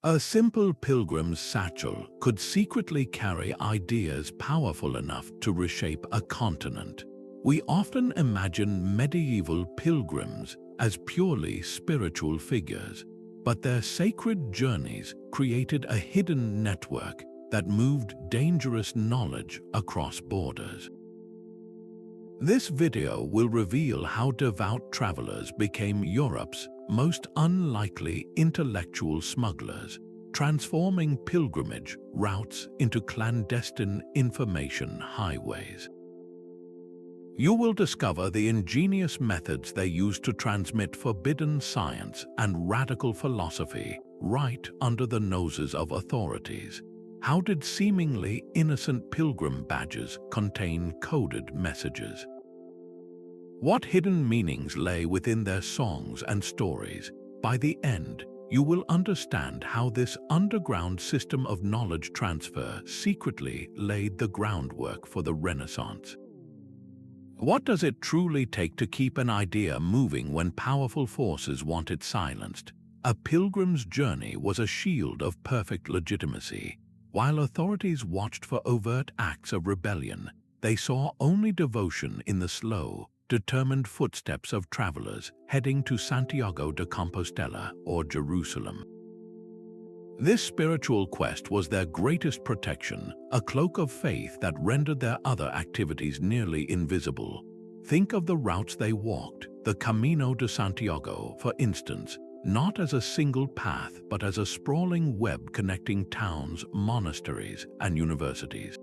A simple pilgrim's satchel could secretly carry ideas powerful enough to reshape a continent. We often imagine medieval pilgrims as purely spiritual figures, but their sacred journeys created a hidden network that moved dangerous knowledge across borders. This video will reveal how devout travelers became Europe's most unlikely intellectual smugglers, transforming pilgrimage routes into clandestine information highways. You will discover the ingenious methods they used to transmit forbidden science and radical philosophy right under the noses of authorities. How did seemingly innocent pilgrim badges contain coded messages? What hidden meanings lay within their songs and stories? By the end, you will understand how this underground system of knowledge transfer secretly laid the groundwork for the Renaissance. What does it truly take to keep an idea moving when powerful forces want it silenced? A pilgrim's journey was a shield of perfect legitimacy. While authorities watched for overt acts of rebellion, they saw only devotion in the slow, determined footsteps of travelers heading to Santiago de Compostela or Jerusalem. This spiritual quest was their greatest protection, a cloak of faith that rendered their other activities nearly invisible. Think of the routes they walked, the Camino de Santiago, for instance, not as a single path but as a sprawling web connecting towns, monasteries, and universities.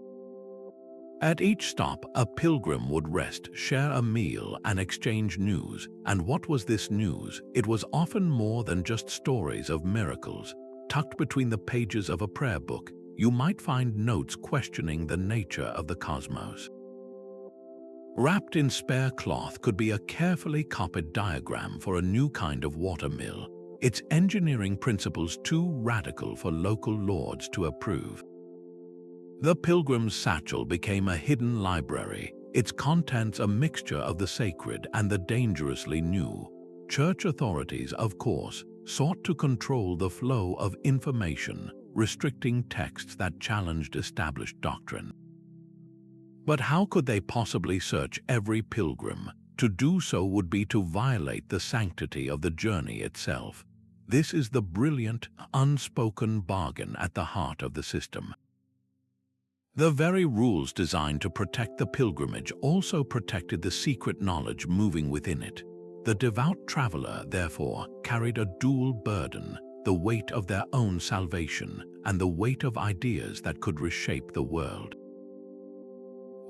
At each stop, a pilgrim would rest, share a meal, and exchange news. And what was this news? It was often more than just stories of miracles. Tucked between the pages of a prayer book, you might find notes questioning the nature of the cosmos. Wrapped in spare cloth could be a carefully copied diagram for a new kind of water mill, its engineering principles too radical for local lords to approve. The pilgrim's satchel became a hidden library, its contents a mixture of the sacred and the dangerously new. Church authorities, of course, sought to control the flow of information, restricting texts that challenged established doctrine. But how could they possibly search every pilgrim? To do so would be to violate the sanctity of the journey itself. This is the brilliant, unspoken bargain at the heart of the system. The very rules designed to protect the pilgrimage also protected the secret knowledge moving within it. The devout traveler, therefore, carried a dual burden, the weight of their own salvation and the weight of ideas that could reshape the world.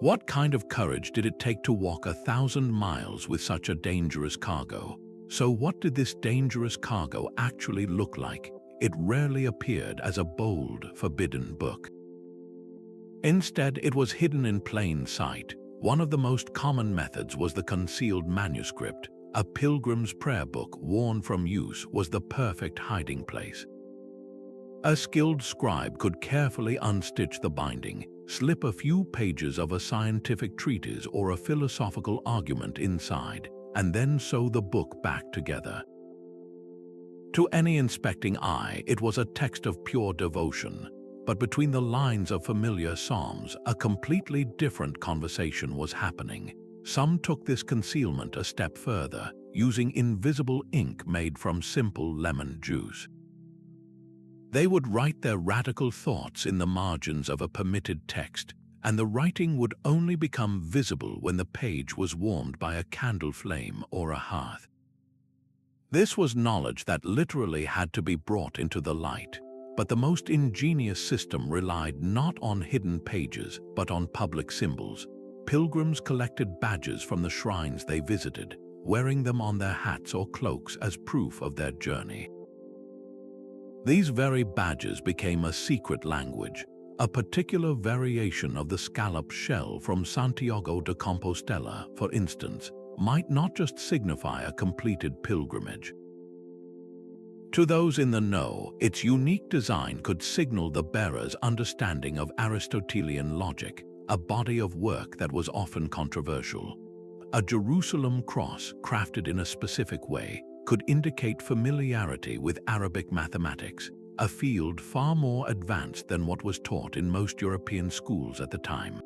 What kind of courage did it take to walk 1,000 miles with such a dangerous cargo? So what did this dangerous cargo actually look like? It rarely appeared as a bold, forbidden book. Instead, it was hidden in plain sight. One of the most common methods was the concealed manuscript. A pilgrim's prayer book, worn from use, was the perfect hiding place. A skilled scribe could carefully unstitch the binding, slip a few pages of a scientific treatise or a philosophical argument inside, and then sew the book back together. To any inspecting eye, it was a text of pure devotion. But between the lines of familiar psalms, a completely different conversation was happening. Some took this concealment a step further, using invisible ink made from simple lemon juice. They would write their radical thoughts in the margins of a permitted text, and the writing would only become visible when the page was warmed by a candle flame or a hearth. This was knowledge that literally had to be brought into the light. But the most ingenious system relied not on hidden pages, but on public symbols. Pilgrims collected badges from the shrines they visited, wearing them on their hats or cloaks as proof of their journey. These very badges became a secret language. A particular variation of the scallop shell from Santiago de Compostela, for instance, might not just signify a completed pilgrimage. To those in the know, its unique design could signal the bearer's understanding of Aristotelian logic, a body of work that was often controversial. A Jerusalem cross, crafted in a specific way, could indicate familiarity with Arabic mathematics, a field far more advanced than what was taught in most European schools at the time.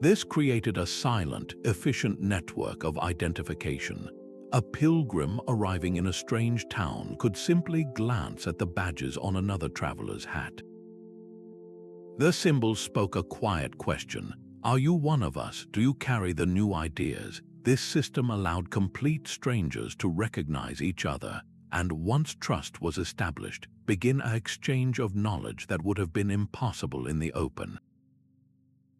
This created a silent, efficient network of identification. A pilgrim arriving in a strange town could simply glance at the badges on another traveler's hat. The symbols spoke a quiet question: are you one of us? Do you carry the new ideas? This system allowed complete strangers to recognize each other, and once trust was established, begin an exchange of knowledge that would have been impossible in the open.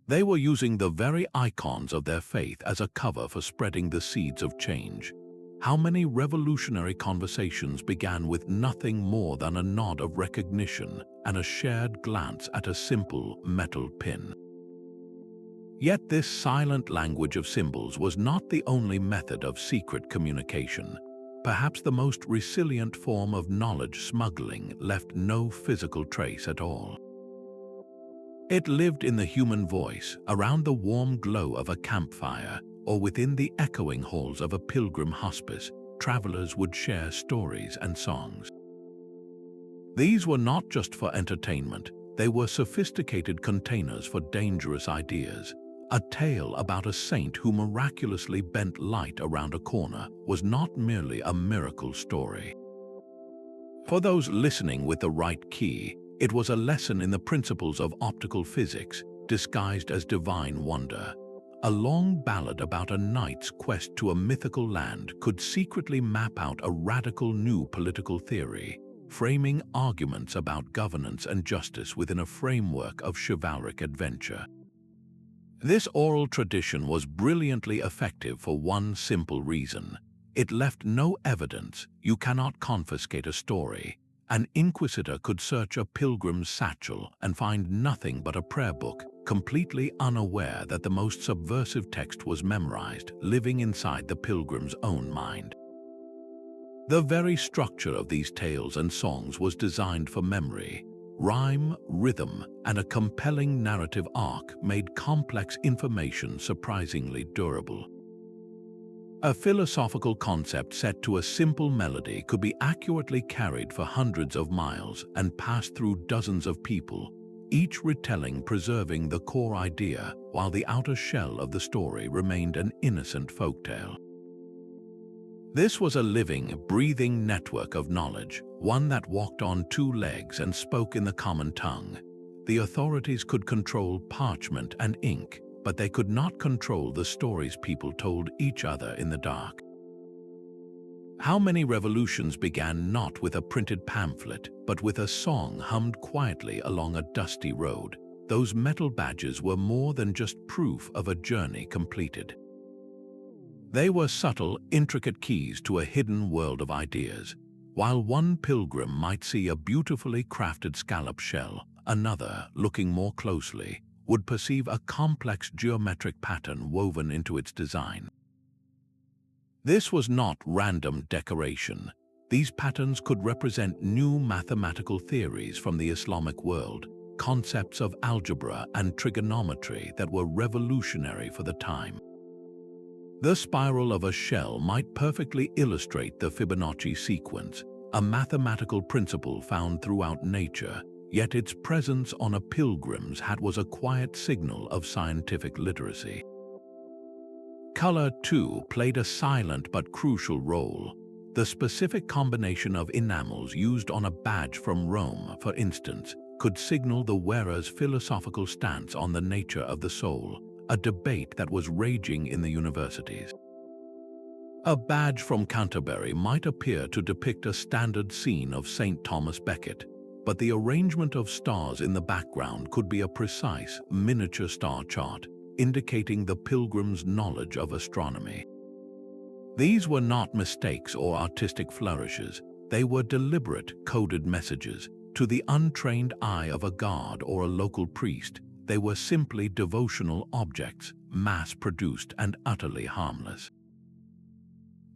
They were using the very icons of their faith as a cover for spreading the seeds of change. How many revolutionary conversations began with nothing more than a nod of recognition and a shared glance at a simple metal pin? Yet this silent language of symbols was not the only method of secret communication. Perhaps the most resilient form of knowledge, smuggling, left no physical trace at all. It lived in the human voice, around the warm glow of a campfire, or within the echoing halls of a pilgrim hospice. Travelers would share stories and songs. These were not just for entertainment, they were sophisticated containers for dangerous ideas. A tale about a saint who miraculously bent light around a corner was not merely a miracle story. For those listening with the right key, it was a lesson in the principles of optical physics, disguised as divine wonder. A long ballad about a knight's quest to a mythical land could secretly map out a radical new political theory, framing arguments about governance and justice within a framework of chivalric adventure. This oral tradition was brilliantly effective for one simple reason: it left no evidence. You cannot confiscate a story. An inquisitor could search a pilgrim's satchel and find nothing but a prayer book, completely unaware that the most subversive text was memorized, living inside the pilgrim's own mind. The very structure of these tales and songs was designed for memory. Rhyme, rhythm, and a compelling narrative arc made complex information surprisingly durable. A philosophical concept set to a simple melody could be accurately carried for hundreds of miles and passed through dozens of people, each retelling preserving the core idea while the outer shell of the story remained an innocent folktale. This was a living, breathing network of knowledge, one that walked on two legs and spoke in the common tongue. The authorities could control parchment and ink, but they could not control the stories people told each other in the dark. How many revolutions began not with a printed pamphlet, but with a song hummed quietly along a dusty road? Those metal badges were more than just proof of a journey completed. They were subtle, intricate keys to a hidden world of ideas. While one pilgrim might see a beautifully crafted scallop shell, another, looking more closely, would perceive a complex geometric pattern woven into its design. This was not random decoration. These patterns could represent new mathematical theories from the Islamic world, concepts of algebra and trigonometry that were revolutionary for the time. The spiral of a shell might perfectly illustrate the Fibonacci sequence, a mathematical principle found throughout nature, yet its presence on a pilgrim's hat was a quiet signal of scientific literacy. Color, too, played a silent but crucial role. The specific combination of enamels used on a badge from Rome, for instance, could signal the wearer's philosophical stance on the nature of the soul, a debate that was raging in the universities. A badge from Canterbury might appear to depict a standard scene of St. Thomas Becket, but the arrangement of stars in the background could be a precise, miniature star chart, indicating the pilgrim's knowledge of astronomy. These were not mistakes or artistic flourishes, they were deliberate, coded messages. To the untrained eye of a guard or a local priest, they were simply devotional objects, mass-produced and utterly harmless.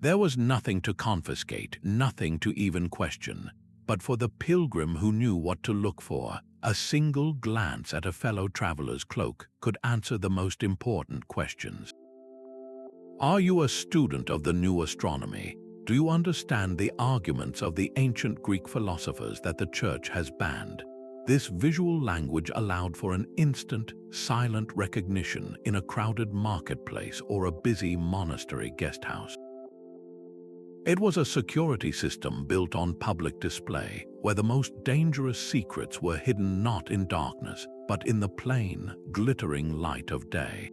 There was nothing to confiscate, nothing to even question. But for the pilgrim who knew what to look for, a single glance at a fellow traveler's cloak could answer the most important questions. Are you a student of the new astronomy? Do you understand the arguments of the ancient Greek philosophers that the Church has banned? This visual language allowed for an instant, silent recognition in a crowded marketplace or a busy monastery guesthouse. It was a security system built on public display, where the most dangerous secrets were hidden not in darkness, but in the plain, glittering light of day.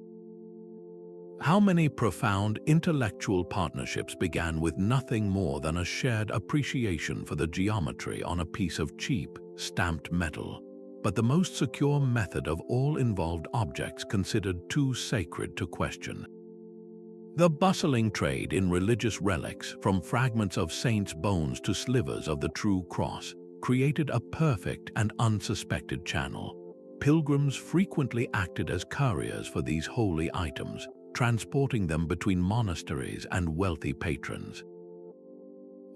How many profound intellectual partnerships began with nothing more than a shared appreciation for the geometry on a piece of cheap, stamped metal, but the most secure method of all involved objects considered too sacred to question. The bustling trade in religious relics, from fragments of saints' bones to slivers of the true cross, created a perfect and unsuspected channel. Pilgrims frequently acted as couriers for these holy items, transporting them between monasteries and wealthy patrons.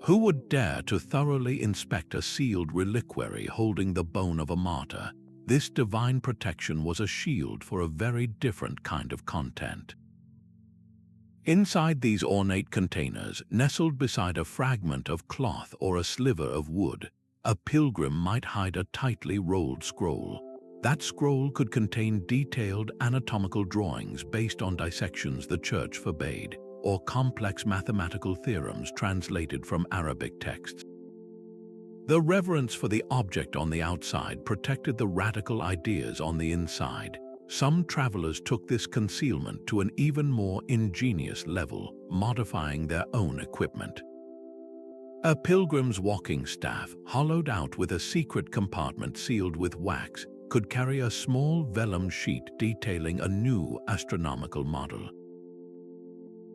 Who would dare to thoroughly inspect a sealed reliquary holding the bone of a martyr? This divine protection was a shield for a very different kind of content. Inside these ornate containers, nestled beside a fragment of cloth or a sliver of wood, a pilgrim might hide a tightly rolled scroll. That scroll could contain detailed anatomical drawings based on dissections the Church forbade, or complex mathematical theorems translated from Arabic texts. The reverence for the object on the outside protected the radical ideas on the inside. Some travelers took this concealment to an even more ingenious level, modifying their own equipment. A pilgrim's walking staff, hollowed out with a secret compartment sealed with wax, could carry a small vellum sheet detailing a new astronomical model.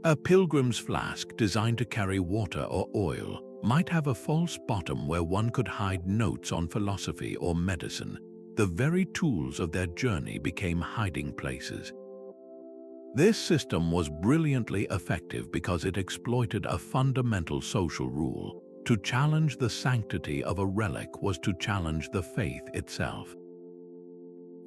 A pilgrim's flask, designed to carry water or oil, might have a false bottom where one could hide notes on philosophy or medicine. The very tools of their journey became hiding places. This system was brilliantly effective because it exploited a fundamental social rule. To challenge the sanctity of a relic was to challenge the faith itself.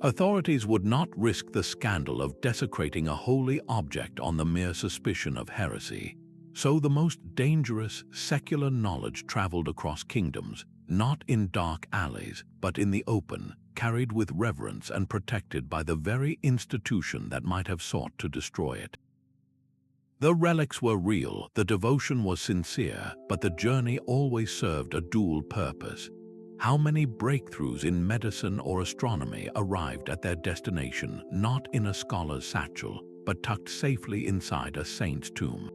Authorities would not risk the scandal of desecrating a holy object on the mere suspicion of heresy. So the most dangerous, secular knowledge traveled across kingdoms, not in dark alleys, but in the open, carried with reverence and protected by the very institution that might have sought to destroy it. The relics were real, the devotion was sincere, but the journey always served a dual purpose. How many breakthroughs in medicine or astronomy arrived at their destination not in a scholar's satchel, but tucked safely inside a saint's tomb?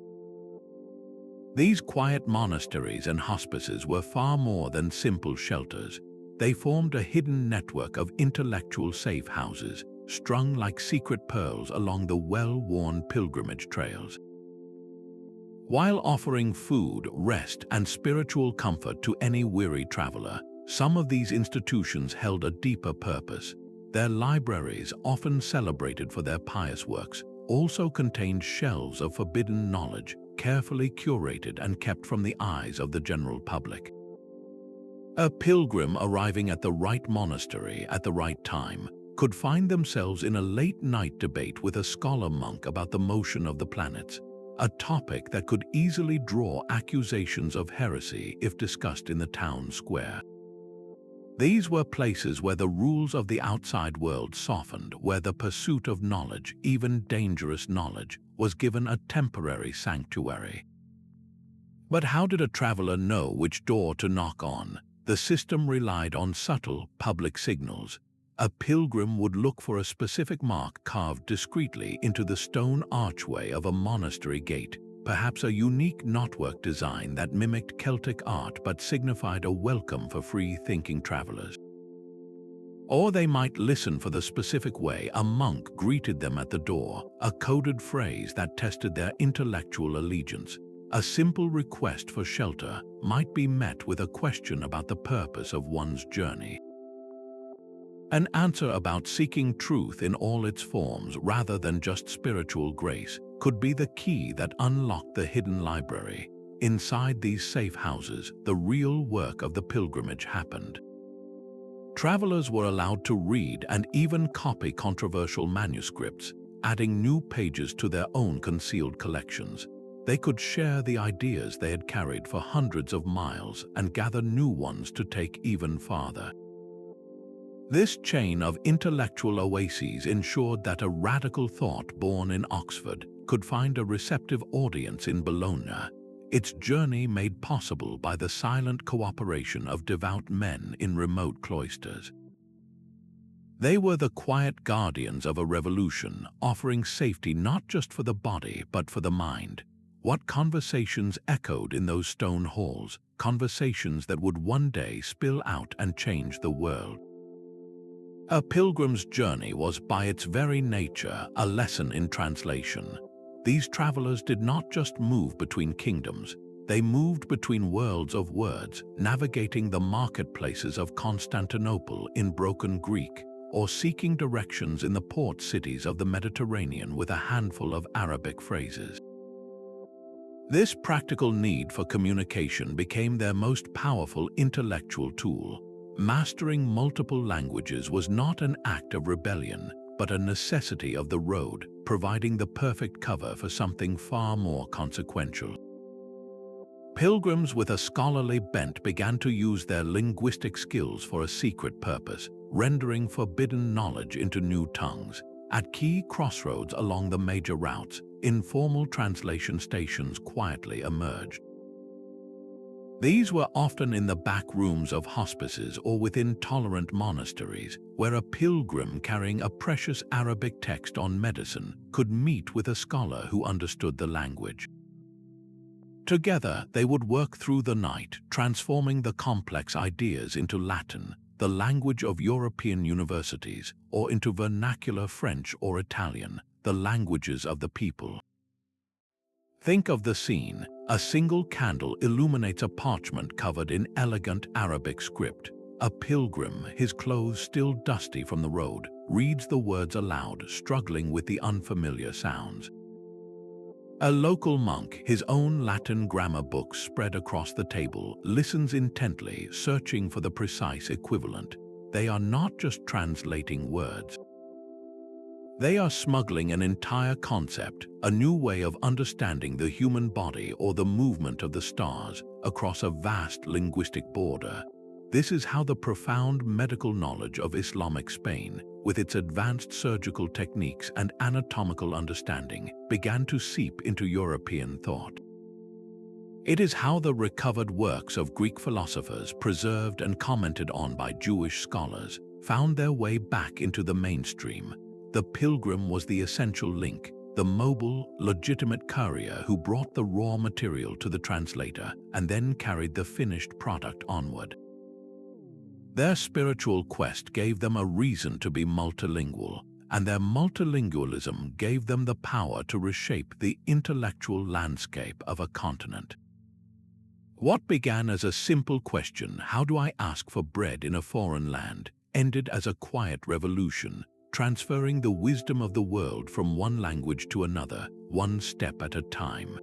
These quiet monasteries and hospices were far more than simple shelters. They formed a hidden network of intellectual safe houses, strung like secret pearls along the well-worn pilgrimage trails. While offering food, rest, and spiritual comfort to any weary traveler, some of these institutions held a deeper purpose. Their libraries, often celebrated for their pious works, also contained shelves of forbidden knowledge, carefully curated and kept from the eyes of the general public. A pilgrim arriving at the right monastery at the right time could find themselves in a late-night debate with a scholar monk about the motion of the planets, a topic that could easily draw accusations of heresy if discussed in the town square. These were places where the rules of the outside world softened, where the pursuit of knowledge, even dangerous knowledge, was given a temporary sanctuary. But how did a traveler know which door to knock on? The system relied on subtle public signals. A pilgrim would look for a specific mark carved discreetly into the stone archway of a monastery gate, perhaps a unique knotwork design that mimicked Celtic art but signified a welcome for free-thinking travelers. Or they might listen for the specific way a monk greeted them at the door, a coded phrase that tested their intellectual allegiance. A simple request for shelter might be met with a question about the purpose of one's journey. An answer about seeking truth in all its forms rather than just spiritual grace could be the key that unlocked the hidden library. Inside these safe houses, the real work of the pilgrimage happened. Travelers were allowed to read and even copy controversial manuscripts, adding new pages to their own concealed collections. They could share the ideas they had carried for hundreds of miles and gather new ones to take even farther. This chain of intellectual oases ensured that a radical thought born in Oxford could find a receptive audience in Bologna, its journey made possible by the silent cooperation of devout men in remote cloisters. They were the quiet guardians of a revolution, offering safety not just for the body but for the mind. What conversations echoed in those stone halls, conversations that would one day spill out and change the world. A pilgrim's journey was by its very nature a lesson in translation. These travelers did not just move between kingdoms, they moved between worlds of words, navigating the marketplaces of Constantinople in broken Greek, or seeking directions in the port cities of the Mediterranean with a handful of Arabic phrases. This practical need for communication became their most powerful intellectual tool. Mastering multiple languages was not an act of rebellion, but a necessity of the road, providing the perfect cover for something far more consequential. Pilgrims with a scholarly bent began to use their linguistic skills for a secret purpose, rendering forbidden knowledge into new tongues. At key crossroads along the major routes, informal translation stations quietly emerged. These were often in the back rooms of hospices or within tolerant monasteries, where a pilgrim carrying a precious Arabic text on medicine could meet with a scholar who understood the language. Together, they would work through the night, transforming the complex ideas into Latin, the language of European universities, or into vernacular French or Italian, the languages of the people. Think of the scene. A single candle illuminates a parchment covered in elegant Arabic script. A pilgrim, his clothes still dusty from the road, reads the words aloud, struggling with the unfamiliar sounds. A local monk, his own Latin grammar book spread across the table, listens intently, searching for the precise equivalent. They are not just translating words. They are smuggling an entire concept, a new way of understanding the human body or the movement of the stars, across a vast linguistic border. This is how the profound medical knowledge of Islamic Spain, with its advanced surgical techniques and anatomical understanding, began to seep into European thought. It is how the recovered works of Greek philosophers, preserved and commented on by Jewish scholars, found their way back into the mainstream. The pilgrim was the essential link, the mobile, legitimate courier who brought the raw material to the translator and then carried the finished product onward. Their spiritual quest gave them a reason to be multilingual, and their multilingualism gave them the power to reshape the intellectual landscape of a continent. What began as a simple question, "How do I ask for bread in a foreign land?" ended as a quiet revolution, transferring the wisdom of the world from one language to another, one step at a time.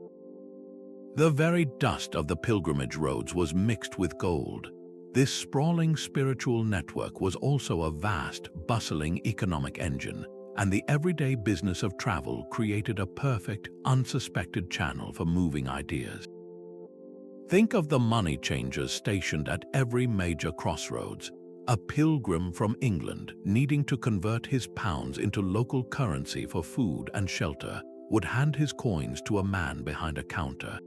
The very dust of the pilgrimage roads was mixed with gold. This sprawling spiritual network was also a vast, bustling economic engine, and the everyday business of travel created a perfect, unsuspected channel for moving ideas. Think of the money changers stationed at every major crossroads. A pilgrim from England, needing to convert his pounds into local currency for food and shelter, would hand his coins to a man behind a counter.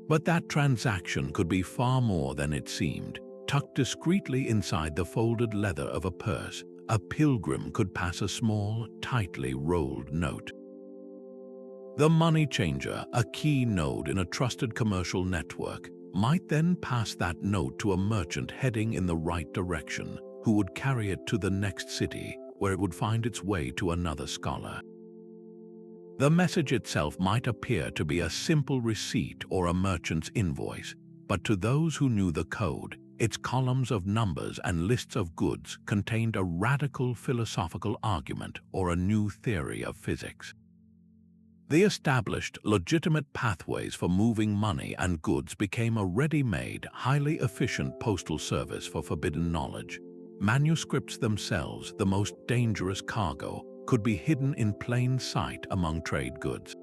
But that transaction could be far more than it seemed. Tucked discreetly inside the folded leather of a purse, a pilgrim could pass a small, tightly rolled note. The money changer, a key node in a trusted commercial network, might then pass that note to a merchant heading in the right direction, who would carry it to the next city, where it would find its way to another scholar. The message itself might appear to be a simple receipt or a merchant's invoice, but to those who knew the code, its columns of numbers and lists of goods contained a radical philosophical argument or a new theory of physics. The established, legitimate pathways for moving money and goods became a ready-made, highly efficient postal service for forbidden knowledge. Manuscripts themselves, the most dangerous cargo, could be hidden in plain sight among trade goods.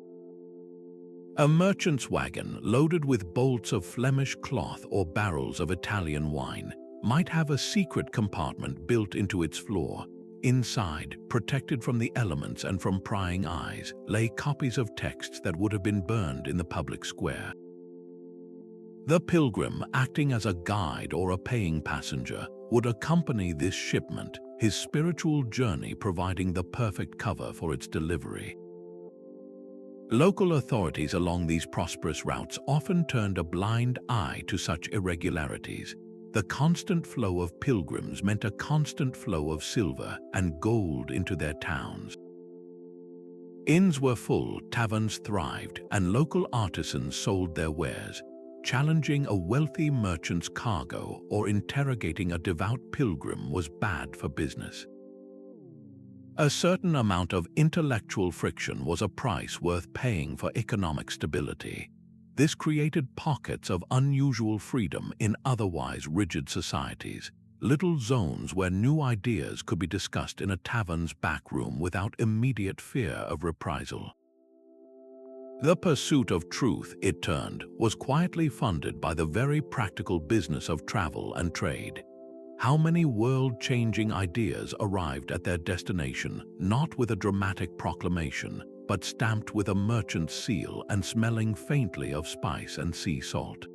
A merchant's wagon loaded with bolts of Flemish cloth or barrels of Italian wine might have a secret compartment built into its floor. Inside, protected from the elements and from prying eyes, lay copies of texts that would have been burned in the public square. The pilgrim, acting as a guide or a paying passenger, would accompany this shipment, his spiritual journey providing the perfect cover for its delivery. Local authorities along these prosperous routes often turned a blind eye to such irregularities. The constant flow of pilgrims meant a constant flow of silver and gold into their towns. Inns were full, taverns thrived, and local artisans sold their wares. Challenging a wealthy merchant's cargo or interrogating a devout pilgrim was bad for business. A certain amount of intellectual friction was a price worth paying for economic stability. This created pockets of unusual freedom in otherwise rigid societies, little zones where new ideas could be discussed in a tavern's back room without immediate fear of reprisal. The pursuit of truth, it turned, was quietly funded by the very practical business of travel and trade. How many world-changing ideas arrived at their destination, not with a dramatic proclamation, but stamped with a merchant's seal and smelling faintly of spice and sea salt.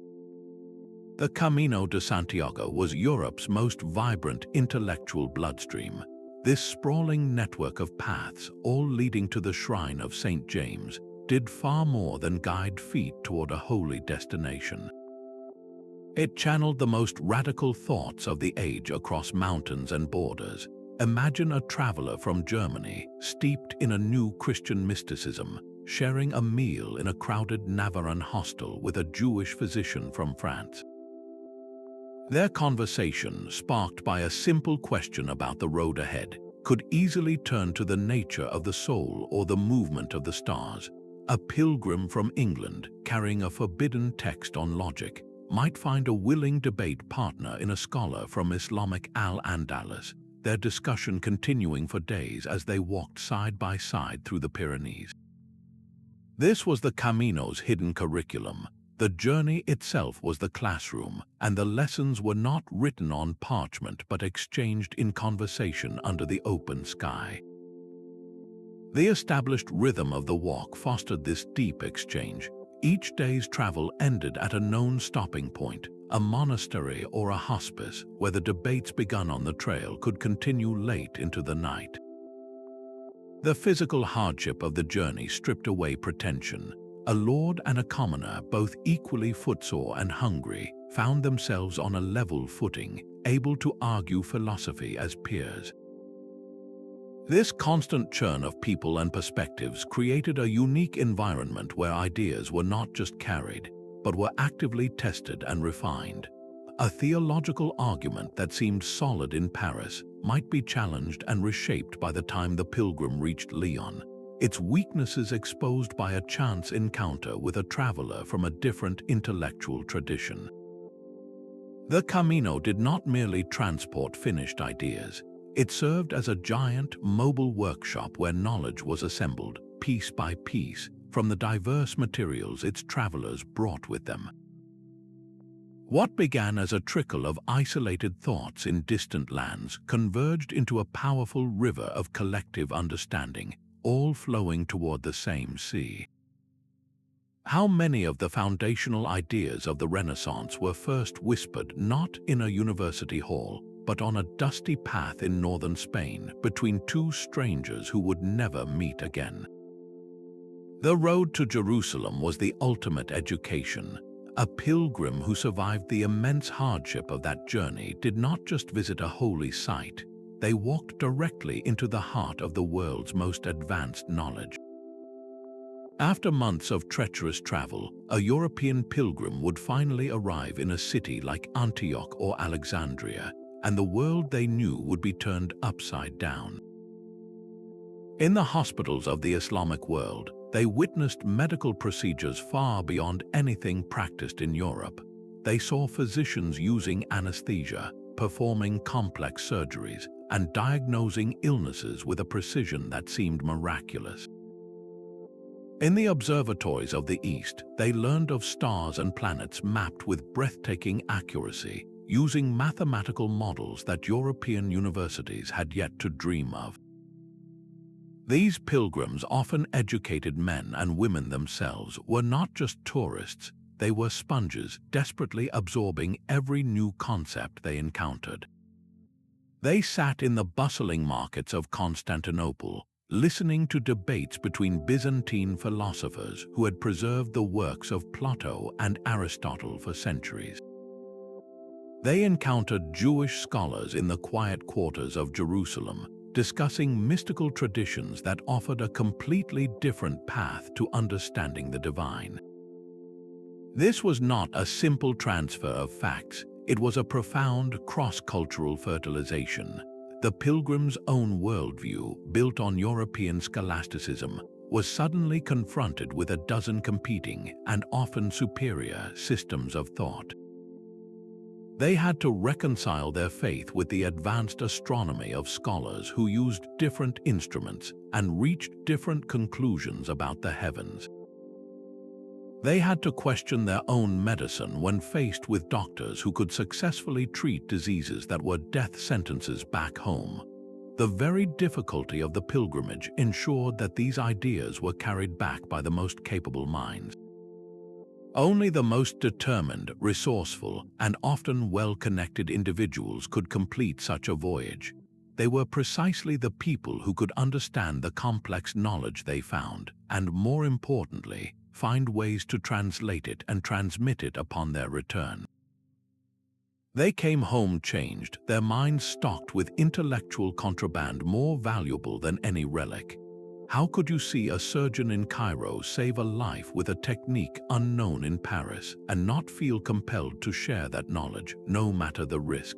The Camino de Santiago was Europe's most vibrant intellectual bloodstream. This sprawling network of paths, all leading to the shrine of St. James, did far more than guide feet toward a holy destination. It channeled the most radical thoughts of the age across mountains and borders. Imagine a traveler from Germany, steeped in a new Christian mysticism, sharing a meal in a crowded Navarran hostel with a Jewish physician from France. Their conversation, sparked by a simple question about the road ahead, could easily turn to the nature of the soul or the movement of the stars. A pilgrim from England, carrying a forbidden text on logic, might find a willing debate partner in a scholar from Islamic Al-Andalus, their discussion continuing for days as they walked side by side through the Pyrenees. This was the Camino's hidden curriculum. The journey itself was the classroom, and the lessons were not written on parchment but exchanged in conversation under the open sky. The established rhythm of the walk fostered this deep exchange. Each day's travel ended at a known stopping point, a monastery or a hospice, where the debates begun on the trail could continue late into the night. The physical hardship of the journey stripped away pretension. A lord and a commoner, both equally footsore and hungry, found themselves on a level footing, able to argue philosophy as peers. This constant churn of people and perspectives created a unique environment where ideas were not just carried, but were actively tested and refined. A theological argument that seemed solid in Paris might be challenged and reshaped by the time the pilgrim reached Lyon, its weaknesses exposed by a chance encounter with a traveler from a different intellectual tradition. The Camino did not merely transport finished ideas. It served as a giant, mobile workshop where knowledge was assembled, piece by piece, from the diverse materials its travelers brought with them. What began as a trickle of isolated thoughts in distant lands converged into a powerful river of collective understanding, all flowing toward the same sea. How many of the foundational ideas of the Renaissance were first whispered not in a university hall, but on a dusty path in northern Spain between two strangers who would never meet again? The road to Jerusalem was the ultimate education. A pilgrim who survived the immense hardship of that journey did not just visit a holy site, they walked directly into the heart of the world's most advanced knowledge. After months of treacherous travel, a European pilgrim would finally arrive in a city like Antioch or Alexandria, and the world they knew would be turned upside down. In the hospitals of the Islamic world, they witnessed medical procedures far beyond anything practiced in Europe. They saw physicians using anesthesia, performing complex surgeries, and diagnosing illnesses with a precision that seemed miraculous. In the observatories of the East, they learned of stars and planets mapped with breathtaking accuracy, using mathematical models that European universities had yet to dream of. These pilgrims, often educated men and women themselves, were not just tourists, they were sponges, desperately absorbing every new concept they encountered. They sat in the bustling markets of Constantinople, listening to debates between Byzantine philosophers who had preserved the works of Plato and Aristotle for centuries. They encountered Jewish scholars in the quiet quarters of Jerusalem, discussing mystical traditions that offered a completely different path to understanding the divine. This was not a simple transfer of facts, it was a profound cross-cultural fertilization. The pilgrims' own worldview, built on European scholasticism, was suddenly confronted with a dozen competing and often superior systems of thought. They had to reconcile their faith with the advanced astronomy of scholars who used different instruments and reached different conclusions about the heavens. They had to question their own medicine when faced with doctors who could successfully treat diseases that were death sentences back home. The very difficulty of the pilgrimage ensured that these ideas were carried back by the most capable minds. Only the most determined, resourceful, and often well-connected individuals could complete such a voyage. They were precisely the people who could understand the complex knowledge they found, and more importantly, find ways to translate it and transmit it upon their return. They came home changed, their minds stocked with intellectual contraband more valuable than any relic. How could you see a surgeon in Cairo save a life with a technique unknown in Paris and not feel compelled to share that knowledge, no matter the risk?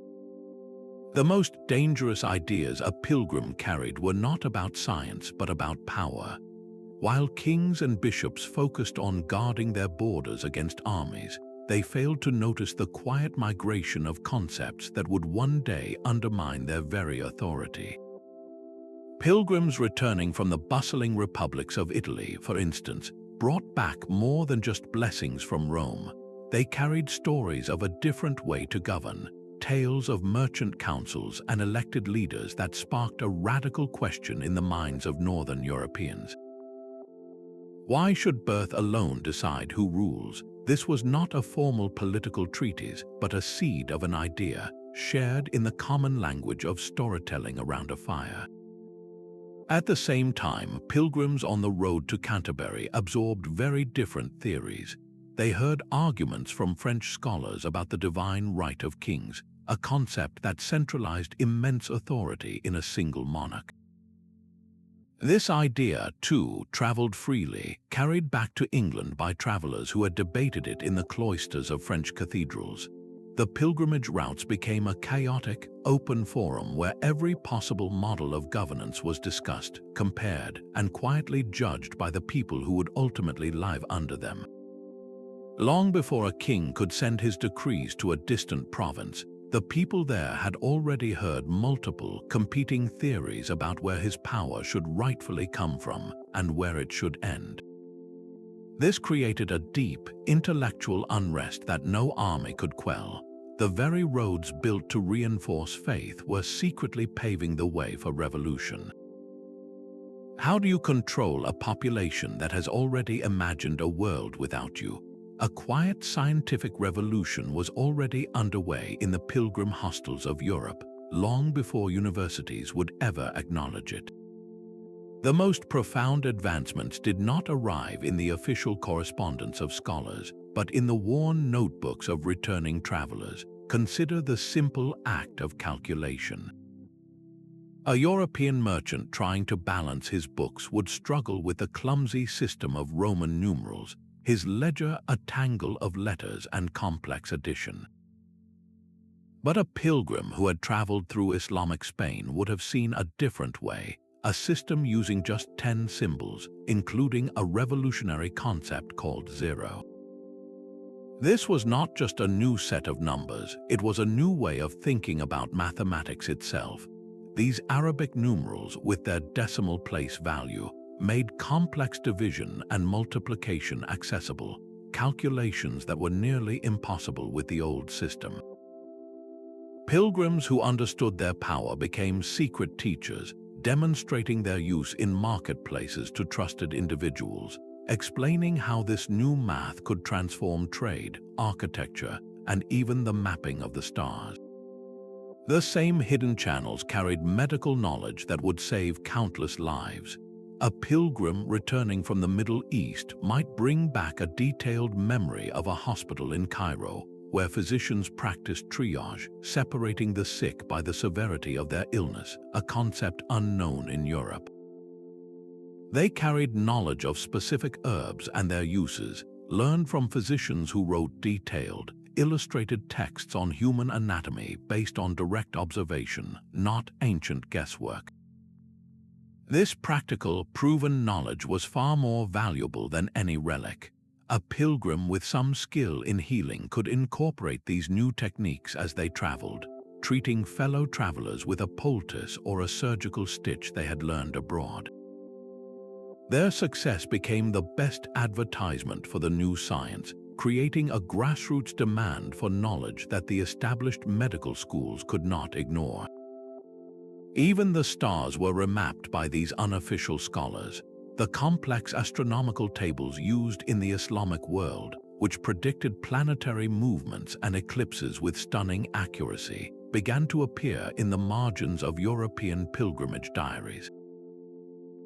The most dangerous ideas a pilgrim carried were not about science but about power. While kings and bishops focused on guarding their borders against armies, they failed to notice the quiet migration of concepts that would one day undermine their very authority. Pilgrims returning from the bustling republics of Italy, for instance, brought back more than just blessings from Rome. They carried stories of a different way to govern, tales of merchant councils and elected leaders that sparked a radical question in the minds of Northern Europeans. Why should birth alone decide who rules? This was not a formal political treatise, but a seed of an idea, shared in the common language of storytelling around a fire. At the same time, pilgrims on the road to Canterbury absorbed very different theories. They heard arguments from French scholars about the divine right of kings, a concept that centralized immense authority in a single monarch. This idea, too, traveled freely, carried back to England by travelers who had debated it in the cloisters of French cathedrals. The pilgrimage routes became a chaotic, open forum where every possible model of governance was discussed, compared, and quietly judged by the people who would ultimately live under them. Long before a king could send his decrees to a distant province, the people there had already heard multiple, competing theories about where his power should rightfully come from and where it should end. This created a deep, intellectual unrest that no army could quell. The very roads built to reinforce faith were secretly paving the way for revolution. How do you control a population that has already imagined a world without you? A quiet scientific revolution was already underway in the pilgrim hostels of Europe, long before universities would ever acknowledge it. The most profound advancements did not arrive in the official correspondence of scholars, but in the worn notebooks of returning travelers. Consider the simple act of calculation. A European merchant trying to balance his books would struggle with the clumsy system of Roman numerals, his ledger a tangle of letters and complex addition. But a pilgrim who had traveled through Islamic Spain would have seen a different way, a system using just 10 symbols, including a revolutionary concept called zero. This was not just a new set of numbers, it was a new way of thinking about mathematics itself. These Arabic numerals, with their decimal place value, made complex division and multiplication accessible, calculations that were nearly impossible with the old system. Pilgrims who understood their power became secret teachers, demonstrating their use in marketplaces to trusted individuals, explaining how this new math could transform trade, architecture, and even the mapping of the stars. The same hidden channels carried medical knowledge that would save countless lives. A pilgrim returning from the Middle East might bring back a detailed memory of a hospital in Cairo, where physicians practiced triage, separating the sick by the severity of their illness, a concept unknown in Europe. They carried knowledge of specific herbs and their uses, learned from physicians who wrote detailed, illustrated texts on human anatomy based on direct observation, not ancient guesswork. This practical, proven knowledge was far more valuable than any relic. A pilgrim with some skill in healing could incorporate these new techniques as they traveled, treating fellow travelers with a poultice or a surgical stitch they had learned abroad. Their success became the best advertisement for the new science, creating a grassroots demand for knowledge that the established medical schools could not ignore. Even the stars were remapped by these unofficial scholars. The complex astronomical tables used in the Islamic world, which predicted planetary movements and eclipses with stunning accuracy, began to appear in the margins of European pilgrimage diaries.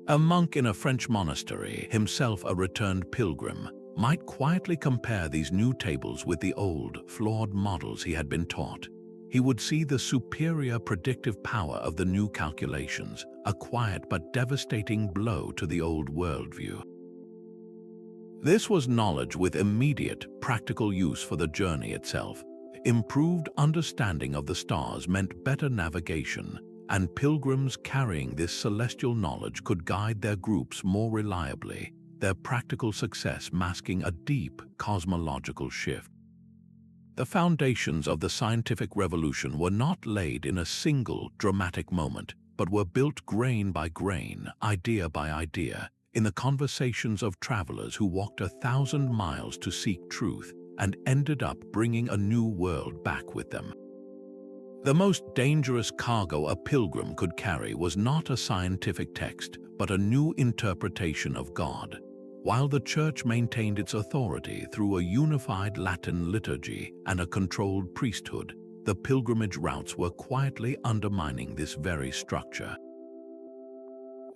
A monk in a French monastery, himself a returned pilgrim, might quietly compare these new tables with the old, flawed models he had been taught. He would see the superior predictive power of the new calculations, a quiet but devastating blow to the old worldview. This was knowledge with immediate, practical use for the journey itself. Improved understanding of the stars meant better navigation, and pilgrims carrying this celestial knowledge could guide their groups more reliably, their practical success masking a deep cosmological shift. The foundations of the scientific revolution were not laid in a single dramatic moment, but were built grain by grain, idea by idea, in the conversations of travelers who walked 1,000 miles to seek truth and ended up bringing a new world back with them. The most dangerous cargo a pilgrim could carry was not a scientific text, but a new interpretation of God. While the Church maintained its authority through a unified Latin liturgy and a controlled priesthood, the pilgrimage routes were quietly undermining this very structure.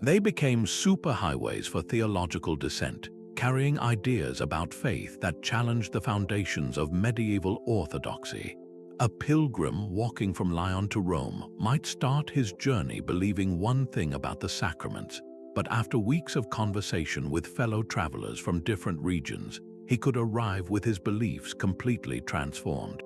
They became superhighways for theological dissent, carrying ideas about faith that challenged the foundations of medieval orthodoxy. A pilgrim walking from Lyon to Rome might start his journey believing one thing about the sacraments, but after weeks of conversation with fellow travelers from different regions, he could arrive with his beliefs completely transformed.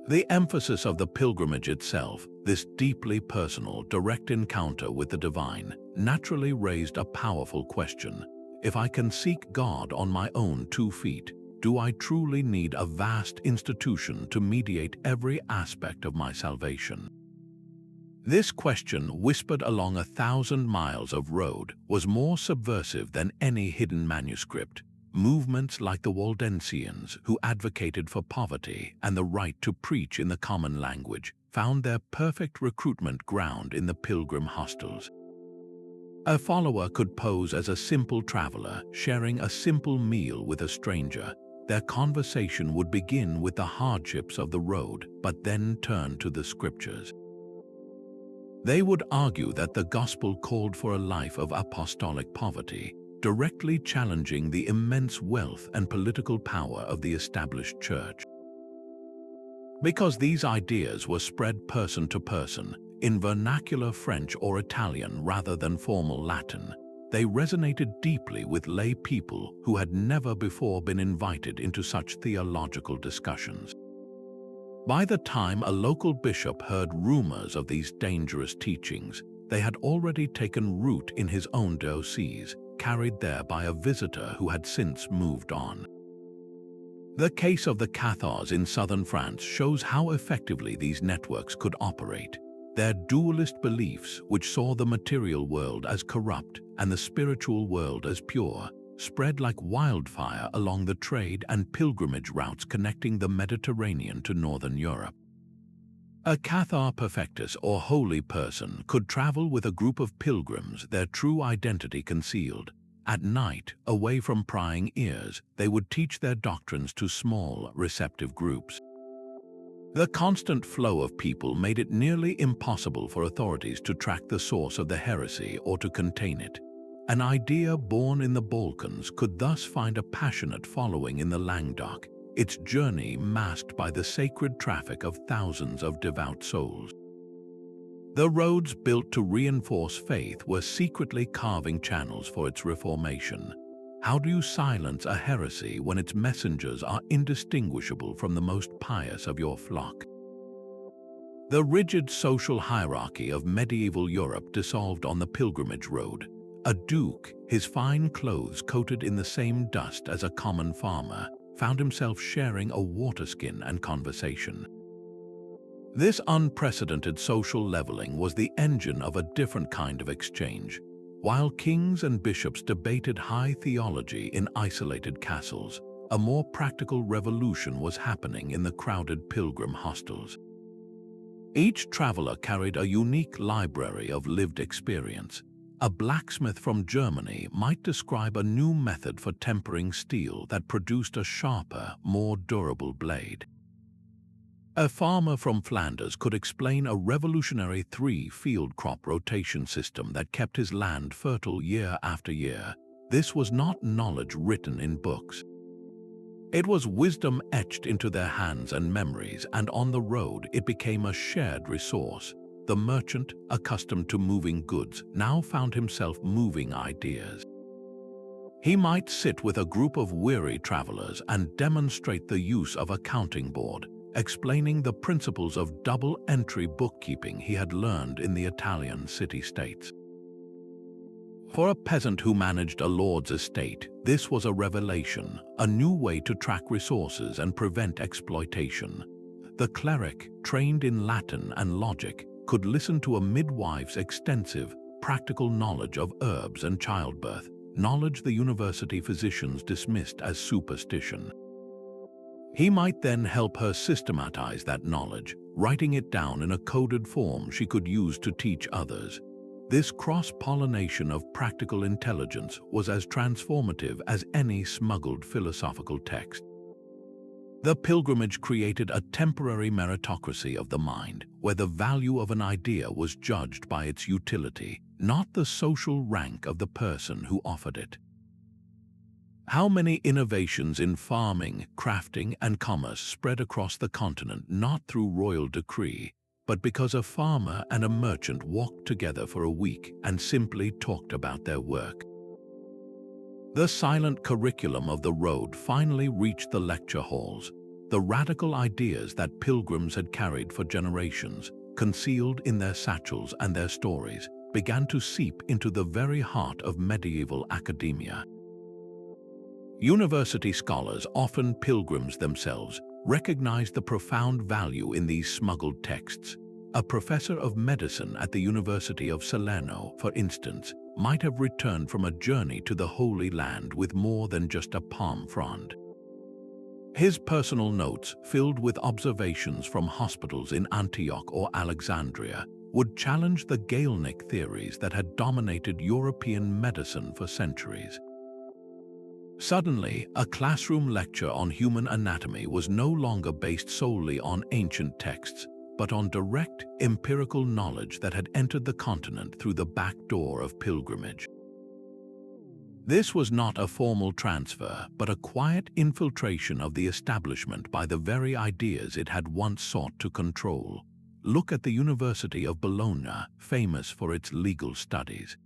The emphasis of the pilgrimage itself, this deeply personal, direct encounter with the divine, naturally raised a powerful question. If I can seek God on my own 2 feet, do I truly need a vast institution to mediate every aspect of my salvation? This question, whispered along 1,000 miles of road, was more subversive than any hidden manuscript. Movements like the Waldensians, who advocated for poverty and the right to preach in the common language, found their perfect recruitment ground in the pilgrim hostels. A follower could pose as a simple traveler, sharing a simple meal with a stranger. Their conversation would begin with the hardships of the road, but then turn to the scriptures. They would argue that the gospel called for a life of apostolic poverty, directly challenging the immense wealth and political power of the established church. Because these ideas were spread person to person, in vernacular French or Italian rather than formal Latin, they resonated deeply with lay people who had never before been invited into such theological discussions. By the time a local bishop heard rumors of these dangerous teachings, they had already taken root in his own diocese, carried there by a visitor who had since moved on. The case of the Cathars in southern France shows how effectively these networks could operate. Their dualist beliefs, which saw the material world as corrupt and the spiritual world as pure, spread like wildfire along the trade and pilgrimage routes connecting the Mediterranean to northern Europe. A Cathar perfectus or holy person could travel with a group of pilgrims, their true identity concealed. At night, away from prying ears, they would teach their doctrines to small, receptive groups. The constant flow of people made it nearly impossible for authorities to track the source of the heresy or to contain it. An idea born in the Balkans could thus find a passionate following in the Languedoc, its journey masked by the sacred traffic of thousands of devout souls. The roads built to reinforce faith were secretly carving channels for its reformation. How do you silence a heresy when its messengers are indistinguishable from the most pious of your flock? The rigid social hierarchy of medieval Europe dissolved on the pilgrimage road. A duke, his fine clothes coated in the same dust as a common farmer, found himself sharing a waterskin and conversation. This unprecedented social leveling was the engine of a different kind of exchange. While kings and bishops debated high theology in isolated castles, a more practical revolution was happening in the crowded pilgrim hostels. Each traveler carried a unique library of lived experience. A blacksmith from Germany might describe a new method for tempering steel that produced a sharper, more durable blade. A farmer from Flanders could explain a revolutionary 3-field crop rotation system that kept his land fertile year after year. This was not knowledge written in books. It was wisdom etched into their hands and memories, and on the road it became a shared resource. The merchant, accustomed to moving goods, now found himself moving ideas. He might sit with a group of weary travelers and demonstrate the use of a counting board, explaining the principles of double-entry bookkeeping he had learned in the Italian city-states. For a peasant who managed a lord's estate, this was a revelation, a new way to track resources and prevent exploitation. The cleric, trained in Latin and logic, could listen to a midwife's extensive, practical knowledge of herbs and childbirth, knowledge the university physicians dismissed as superstition. He might then help her systematize that knowledge, writing it down in a coded form she could use to teach others. This cross-pollination of practical intelligence was as transformative as any smuggled philosophical text. The pilgrimage created a temporary meritocracy of the mind, where the value of an idea was judged by its utility, not the social rank of the person who offered it. How many innovations in farming, crafting, and commerce spread across the continent not through royal decree, but because a farmer and a merchant walked together for a week and simply talked about their work. The silent curriculum of the road finally reached the lecture halls. The radical ideas that pilgrims had carried for generations, concealed in their satchels and their stories, began to seep into the very heart of medieval academia. University scholars, often pilgrims themselves, recognized the profound value in these smuggled texts. A professor of medicine at the University of Salerno, for instance, might have returned from a journey to the Holy Land with more than just a palm frond. His personal notes, filled with observations from hospitals in Antioch or Alexandria, would challenge the Galenic theories that had dominated European medicine for centuries. Suddenly, a classroom lecture on human anatomy was no longer based solely on ancient texts, but on direct, empirical knowledge that had entered the continent through the back door of pilgrimage. This was not a formal transfer, but a quiet infiltration of the establishment by the very ideas it had once sought to control. Look at the University of Bologna, famous for its legal studies.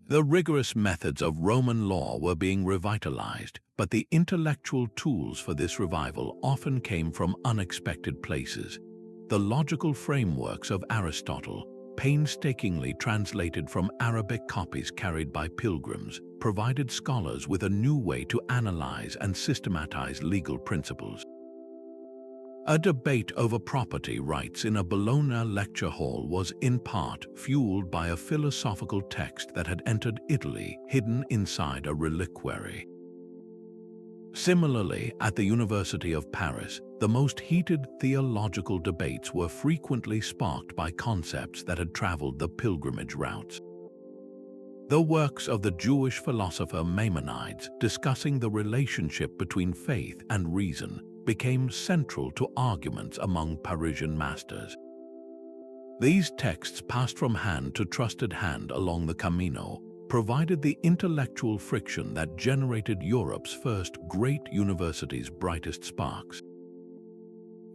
The rigorous methods of Roman law were being revitalized, but the intellectual tools for this revival often came from unexpected places. The logical frameworks of Aristotle, painstakingly translated from Arabic copies carried by pilgrims, provided scholars with a new way to analyze and systematize legal principles. A debate over property rights in a Bologna lecture hall was in part fueled by a philosophical text that had entered Italy hidden inside a reliquary. Similarly, at the University of Paris, the most heated theological debates were frequently sparked by concepts that had traveled the pilgrimage routes. The works of the Jewish philosopher Maimonides discussing the relationship between faith and reason became central to arguments among Parisian masters. These texts passed from hand to trusted hand along the Camino, provided the intellectual friction that generated Europe's first great university's brightest sparks.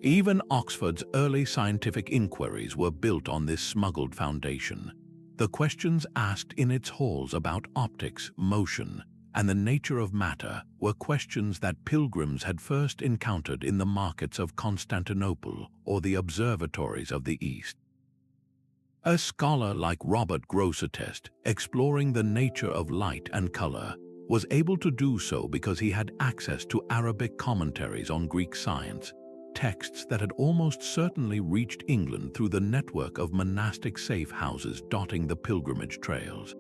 Even Oxford's early scientific inquiries were built on this smuggled foundation. The questions asked in its halls about optics, motion, and the nature of matter were questions that pilgrims had first encountered in the markets of Constantinople or the observatories of the East. A scholar like Robert Grosseteste, exploring the nature of light and color, was able to do so because he had access to Arabic commentaries on Greek science, texts that had almost certainly reached England through the network of monastic safe houses dotting the pilgrimage trails.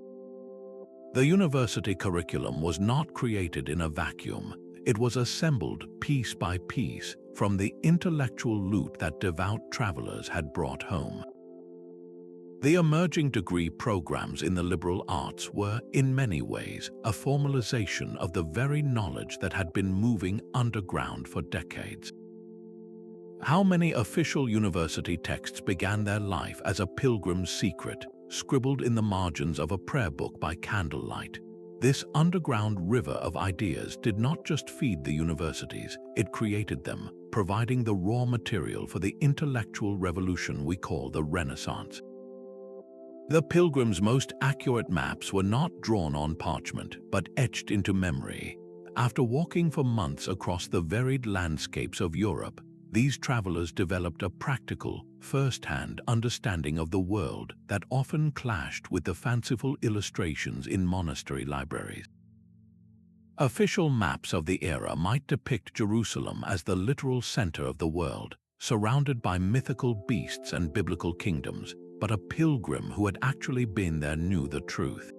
The university curriculum was not created in a vacuum. It was assembled piece by piece from the intellectual loot that devout travelers had brought home. The emerging degree programs in the liberal arts were, in many ways, a formalization of the very knowledge that had been moving underground for decades. How many official university texts began their life as a pilgrim's secret, scribbled in the margins of a prayer book by candlelight? This underground river of ideas did not just feed the universities, it created them, providing the raw material for the intellectual revolution we call the Renaissance. The pilgrims' most accurate maps were not drawn on parchment, but etched into memory. After walking for months across the varied landscapes of Europe, these travelers developed a practical, first-hand understanding of the world that often clashed with the fanciful illustrations in monastery libraries. Official maps of the era might depict Jerusalem as the literal center of the world, surrounded by mythical beasts and biblical kingdoms, but a pilgrim who had actually been there knew the truth.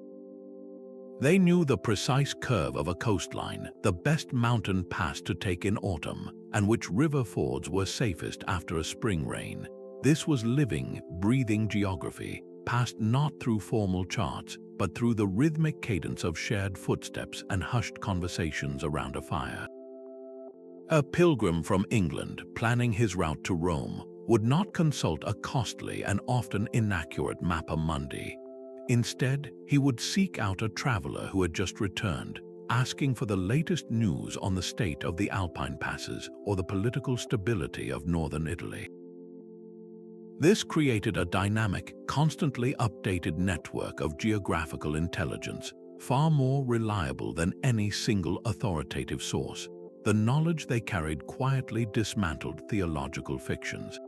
They knew the precise curve of a coastline, the best mountain pass to take in autumn, and which river fords were safest after a spring rain. This was living, breathing geography, passed not through formal charts, but through the rhythmic cadence of shared footsteps and hushed conversations around a fire. A pilgrim from England planning his route to Rome would not consult a costly and often inaccurate mappa mundi. Instead, he would seek out a traveler who had just returned, asking for the latest news on the state of the Alpine passes or the political stability of northern Italy. This created a dynamic, constantly updated network of geographical intelligence, far more reliable than any single authoritative source. The knowledge they carried quietly dismantled theological fictions.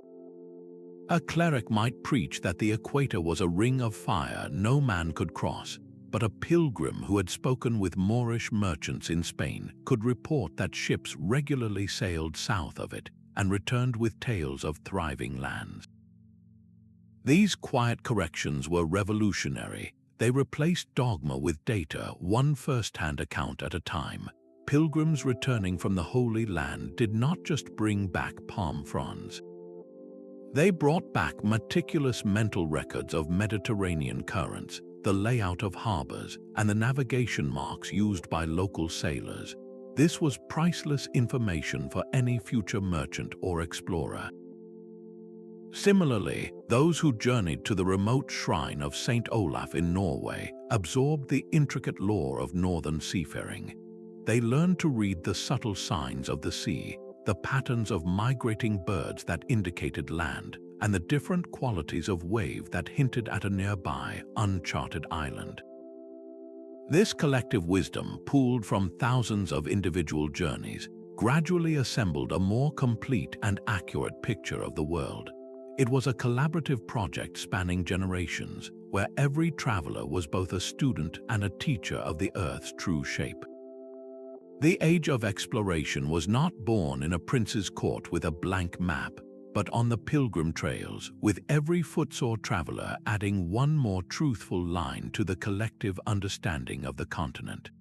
A cleric might preach that the equator was a ring of fire no man could cross, but a pilgrim who had spoken with Moorish merchants in Spain could report that ships regularly sailed south of it and returned with tales of thriving lands. These quiet corrections were revolutionary. They replaced dogma with data, one first-hand account at a time. Pilgrims returning from the Holy Land did not just bring back palm fronds. They brought back meticulous mental records of Mediterranean currents, the layout of harbors, and the navigation marks used by local sailors. This was priceless information for any future merchant or explorer. Similarly, those who journeyed to the remote shrine of St. Olaf in Norway absorbed the intricate lore of northern seafaring. They learned to read the subtle signs of the sea, the patterns of migrating birds that indicated land, and the different qualities of wave that hinted at a nearby, uncharted island. This collective wisdom, pooled from thousands of individual journeys, gradually assembled a more complete and accurate picture of the world. It was a collaborative project spanning generations, where every traveler was both a student and a teacher of the Earth's true shape. The age of exploration was not born in a prince's court with a blank map, but on the pilgrim trails, with every footsore traveler adding one more truthful line to the collective understanding of the continent.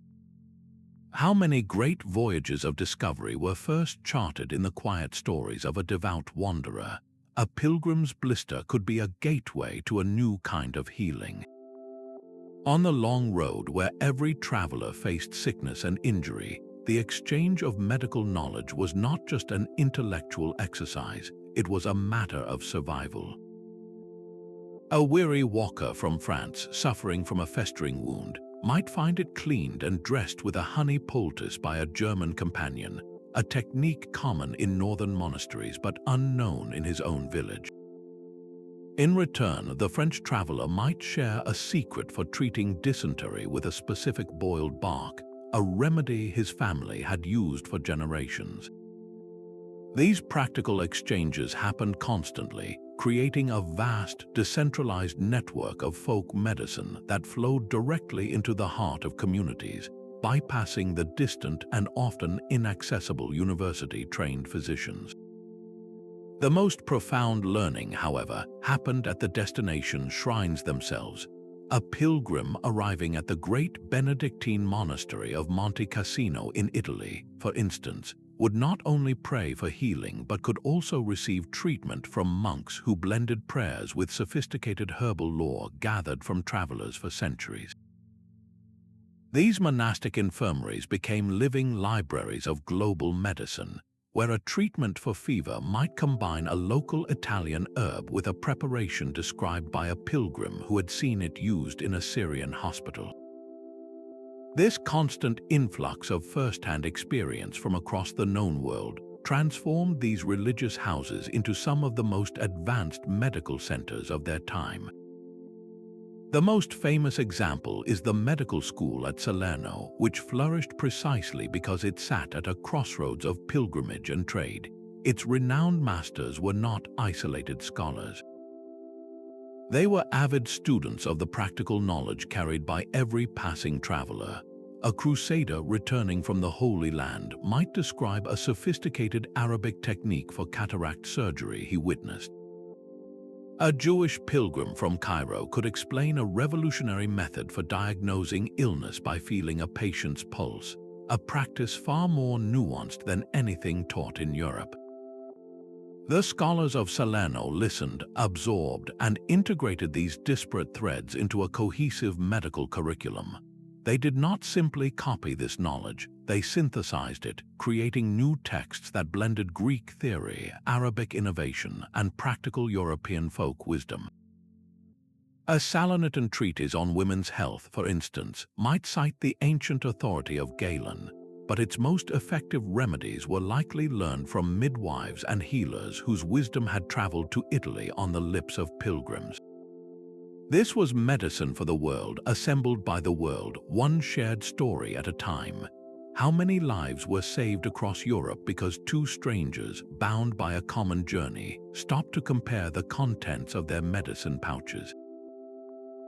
How many great voyages of discovery were first charted in the quiet stories of a devout wanderer? A pilgrim's blister could be a gateway to a new kind of healing. On the long road where every traveler faced sickness and injury, the exchange of medical knowledge was not just an intellectual exercise, it was a matter of survival. A weary walker from France suffering from a festering wound might find it cleaned and dressed with a honey poultice by a German companion, a technique common in northern monasteries but unknown in his own village. In return, the French traveler might share a secret for treating dysentery with a specific boiled bark, a remedy his family had used for generations. These practical exchanges happened constantly, creating a vast, decentralized network of folk medicine that flowed directly into the heart of communities, bypassing the distant and often inaccessible university-trained physicians. The most profound learning, however, happened at the destination shrines themselves. A pilgrim arriving at the great Benedictine monastery of Monte Cassino in Italy, for instance, would not only pray for healing but could also receive treatment from monks who blended prayers with sophisticated herbal lore gathered from travelers for centuries. These monastic infirmaries became living libraries of global medicine, where a treatment for fever might combine a local Italian herb with a preparation described by a pilgrim who had seen it used in a Syrian hospital. This constant influx of first-hand experience from across the known world transformed these religious houses into some of the most advanced medical centers of their time. The most famous example is the medical school at Salerno, which flourished precisely because it sat at a crossroads of pilgrimage and trade. Its renowned masters were not isolated scholars. They were avid students of the practical knowledge carried by every passing traveler. A crusader returning from the Holy Land might describe a sophisticated Arabic technique for cataract surgery he witnessed. A Jewish pilgrim from Cairo could explain a revolutionary method for diagnosing illness by feeling a patient's pulse, a practice far more nuanced than anything taught in Europe. The scholars of Salerno listened, absorbed, and integrated these disparate threads into a cohesive medical curriculum. They did not simply copy this knowledge, they synthesized it, creating new texts that blended Greek theory, Arabic innovation, and practical European folk wisdom. A Salernitan treatise on women's health, for instance, might cite the ancient authority of Galen, but its most effective remedies were likely learned from midwives and healers whose wisdom had traveled to Italy on the lips of pilgrims. This was medicine for the world, assembled by the world, one shared story at a time. How many lives were saved across Europe because two strangers, bound by a common journey, stopped to compare the contents of their medicine pouches?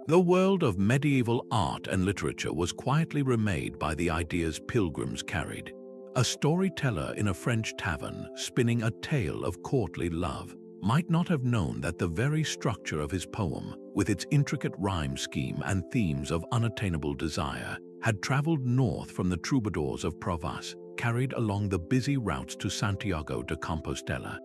The world of medieval art and literature was quietly remade by the ideas pilgrims carried. A storyteller in a French tavern, spinning a tale of courtly love, might not have known that the very structure of his poem, with its intricate rhyme scheme and themes of unattainable desire, had traveled north from the troubadours of Provence, carried along the busy routes to Santiago de Compostela.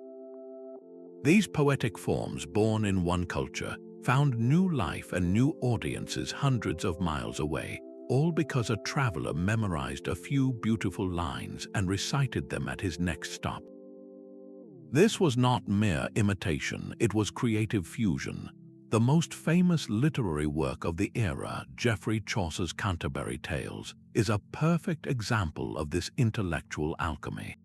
These poetic forms, born in one culture, found new life and new audiences hundreds of miles away, all because a traveler memorized a few beautiful lines and recited them at his next stop. This was not mere imitation, it was creative fusion. The most famous literary work of the era, Geoffrey Chaucer's Canterbury Tales, is a perfect example of this intellectual alchemy.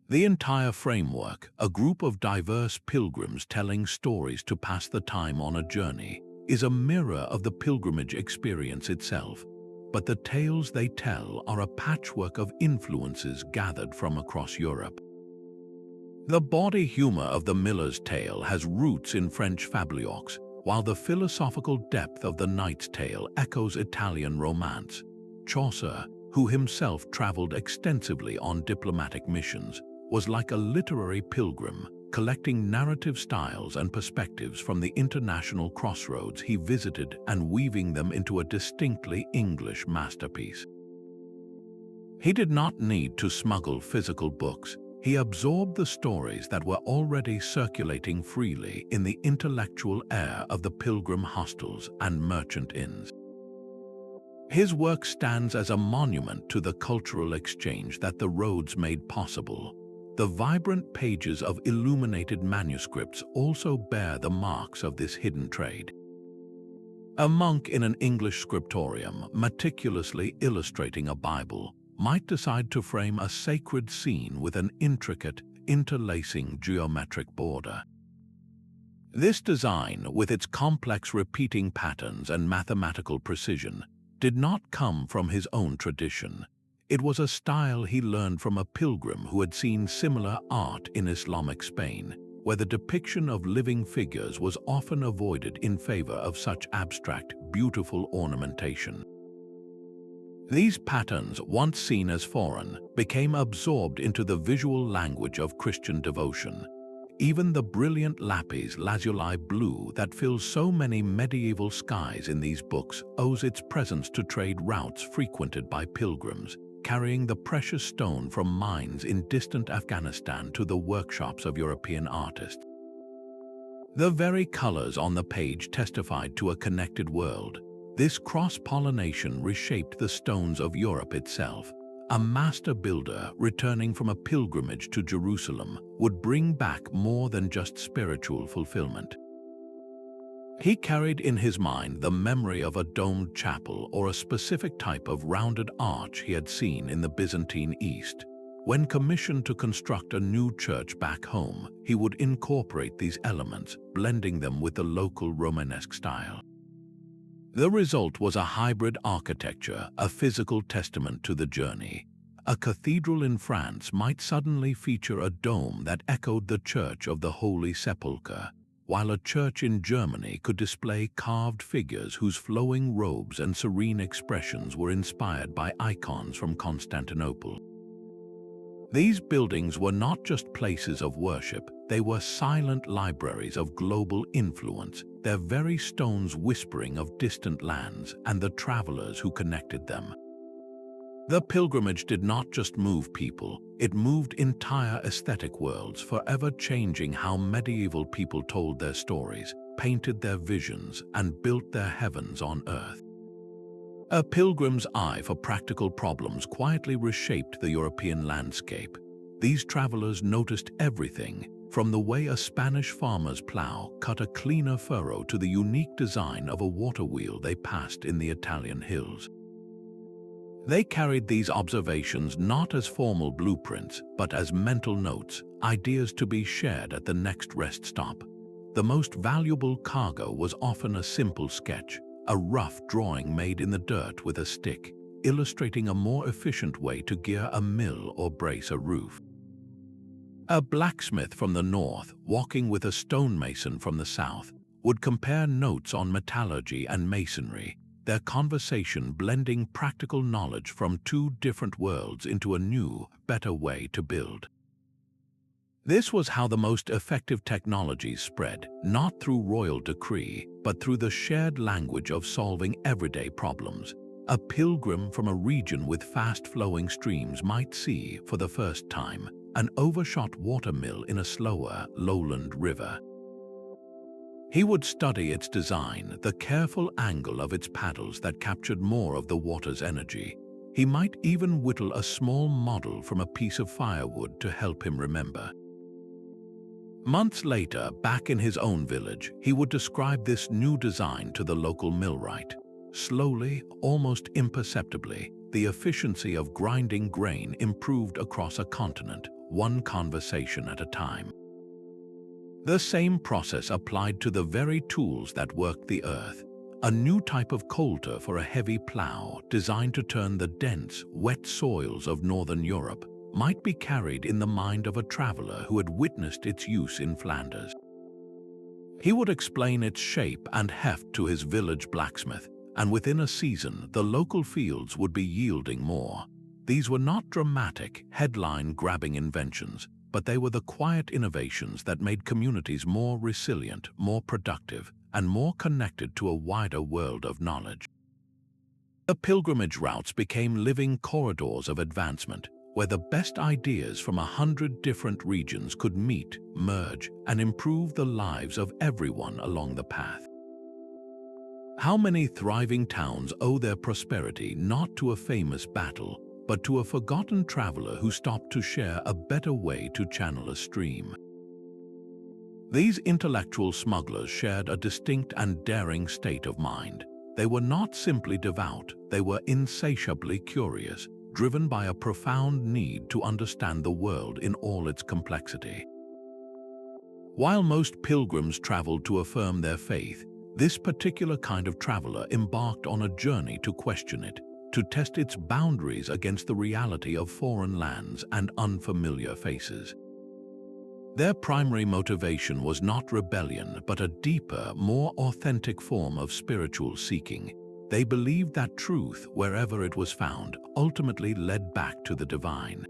The entire framework, a group of diverse pilgrims telling stories to pass the time on a journey, is a mirror of the pilgrimage experience itself. But the tales they tell are a patchwork of influences gathered from across Europe. The bawdy humor of the Miller's Tale has roots in French fabliaux, while the philosophical depth of the Knight's Tale echoes Italian romance. Chaucer, who himself traveled extensively on diplomatic missions, was like a literary pilgrim, collecting narrative styles and perspectives from the international crossroads he visited and weaving them into a distinctly English masterpiece. He did not need to smuggle physical books. He absorbed the stories that were already circulating freely in the intellectual air of the pilgrim hostels and merchant inns. His work stands as a monument to the cultural exchange that the roads made possible. The vibrant pages of illuminated manuscripts also bear the marks of this hidden trade. A monk in an English scriptorium, meticulously illustrating a Bible, might decide to frame a sacred scene with an intricate, interlacing geometric border. This design, with its complex repeating patterns and mathematical precision, did not come from his own tradition. It was a style he learned from a pilgrim who had seen similar art in Islamic Spain, where the depiction of living figures was often avoided in favor of such abstract, beautiful ornamentation. These patterns, once seen as foreign, became absorbed into the visual language of Christian devotion. Even the brilliant lapis lazuli blue that fills so many medieval skies in these books owes its presence to trade routes frequented by pilgrims, carrying the precious stone from mines in distant Afghanistan to the workshops of European artists. The very colors on the page testified to a connected world. This cross-pollination reshaped the stones of Europe itself. A master builder returning from a pilgrimage to Jerusalem would bring back more than just spiritual fulfillment. He carried in his mind the memory of a domed chapel or a specific type of rounded arch he had seen in the Byzantine East. When commissioned to construct a new church back home, he would incorporate these elements, blending them with the local Romanesque style. The result was a hybrid architecture, a physical testament to the journey. A cathedral in France might suddenly feature a dome that echoed the Church of the Holy Sepulchre, while a church in Germany could display carved figures whose flowing robes and serene expressions were inspired by icons from Constantinople. These buildings were not just places of worship, they were silent libraries of global influence, their very stones whispering of distant lands and the travelers who connected them. The pilgrimage did not just move people, it moved entire aesthetic worlds, forever changing how medieval people told their stories, painted their visions, and built their heavens on earth. A pilgrim's eye for practical problems quietly reshaped the European landscape. These travelers noticed everything, from the way a Spanish farmer's plow cut a cleaner furrow to the unique design of a water wheel they passed in the Italian hills. They carried these observations not as formal blueprints, but as mental notes, ideas to be shared at the next rest stop. The most valuable cargo was often a simple sketch, a rough drawing made in the dirt with a stick, illustrating a more efficient way to gear a mill or brace a roof. A blacksmith from the north, walking with a stonemason from the south, would compare notes on metallurgy and masonry, their conversation blending practical knowledge from two different worlds into a new, better way to build. This was how the most effective technologies spread, not through royal decree, but through the shared language of solving everyday problems. A pilgrim from a region with fast-flowing streams might see, for the first time, an overshot watermill in a slower, lowland river. He would study its design, the careful angle of its paddles that captured more of the water's energy. He might even whittle a small model from a piece of firewood to help him remember. Months later, back in his own village, he would describe this new design to the local millwright. Slowly, almost imperceptibly, the efficiency of grinding grain improved across a continent, one conversation at a time. The same process applied to the very tools that worked the earth. A new type of coulter for a heavy plow, designed to turn the dense, wet soils of northern Europe, might be carried in the mind of a traveler who had witnessed its use in Flanders. He would explain its shape and heft to his village blacksmith, and within a season, the local fields would be yielding more. These were not dramatic, headline-grabbing inventions, but they were the quiet innovations that made communities more resilient, more productive, and more connected to a wider world of knowledge. The pilgrimage routes became living corridors of advancement, where the best ideas from 100 different regions could meet, merge, and improve the lives of everyone along the path. How many thriving towns owe their prosperity not to a famous battle, but to a forgotten traveler who stopped to share a better way to channel a stream? These intellectual smugglers shared a distinct and daring state of mind. They were not simply devout, they were insatiably curious, driven by a profound need to understand the world in all its complexity. While most pilgrims traveled to affirm their faith, this particular kind of traveler embarked on a journey to question it, to test its boundaries against the reality of foreign lands and unfamiliar faces. Their primary motivation was not rebellion, but a deeper, more authentic form of spiritual seeking. They believed that truth, wherever it was found, ultimately led back to the divine.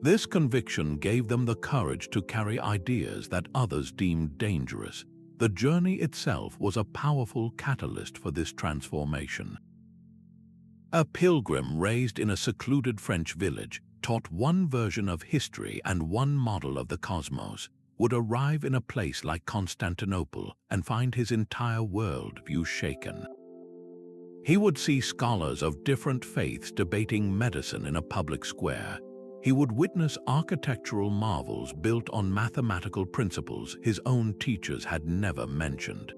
This conviction gave them the courage to carry ideas that others deemed dangerous. The journey itself was a powerful catalyst for this transformation. A pilgrim raised in a secluded French village, taught one version of history and one model of the cosmos, would arrive in a place like Constantinople and find his entire worldview shaken. He would see scholars of different faiths debating medicine in a public square. He would witness architectural marvels built on mathematical principles his own teachers had never mentioned.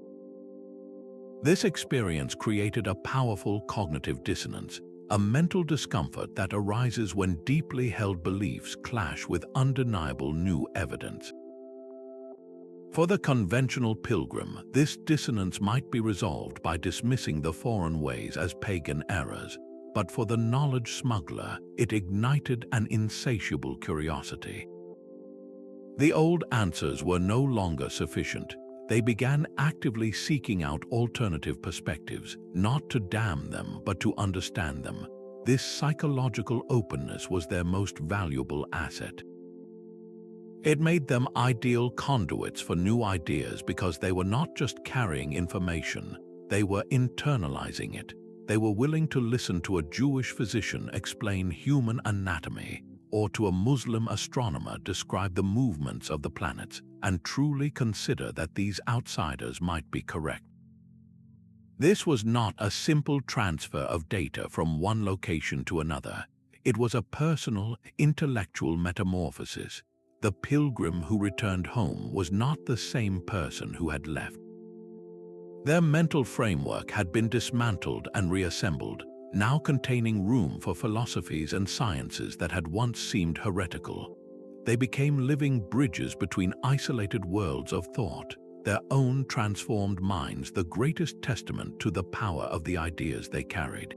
This experience created a powerful cognitive dissonance, a mental discomfort that arises when deeply held beliefs clash with undeniable new evidence. For the conventional pilgrim, this dissonance might be resolved by dismissing the foreign ways as pagan errors, but for the knowledge smuggler, it ignited an insatiable curiosity. The old answers were no longer sufficient. They began actively seeking out alternative perspectives, not to damn them, but to understand them. This psychological openness was their most valuable asset. It made them ideal conduits for new ideas because they were not just carrying information, they were internalizing it. They were willing to listen to a Jewish physician explain human anatomy, or to a Muslim astronomer describe the movements of the planets, and truly consider that these outsiders might be correct. This was not a simple transfer of data from one location to another. It was a personal, intellectual metamorphosis. The pilgrim who returned home was not the same person who had left. Their mental framework had been dismantled and reassembled, now containing room for philosophies and sciences that had once seemed heretical. They became living bridges between isolated worlds of thought, their own transformed minds the greatest testament to the power of the ideas they carried.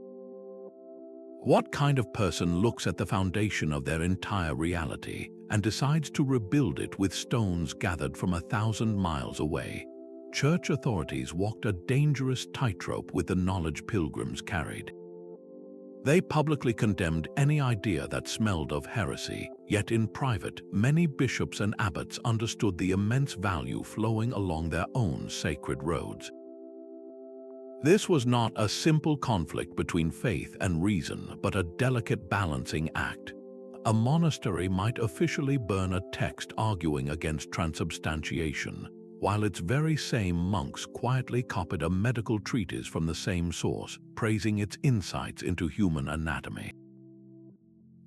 What kind of person looks at the foundation of their entire reality and decides to rebuild it with stones gathered from 1,000 miles away? Church authorities walked a dangerous tightrope with the knowledge pilgrims carried. They publicly condemned any idea that smelled of heresy, yet in private, many bishops and abbots understood the immense value flowing along their own sacred roads. This was not a simple conflict between faith and reason, but a delicate balancing act. A monastery might officially burn a text arguing against transubstantiation, while its very same monks quietly copied a medical treatise from the same source, praising its insights into human anatomy.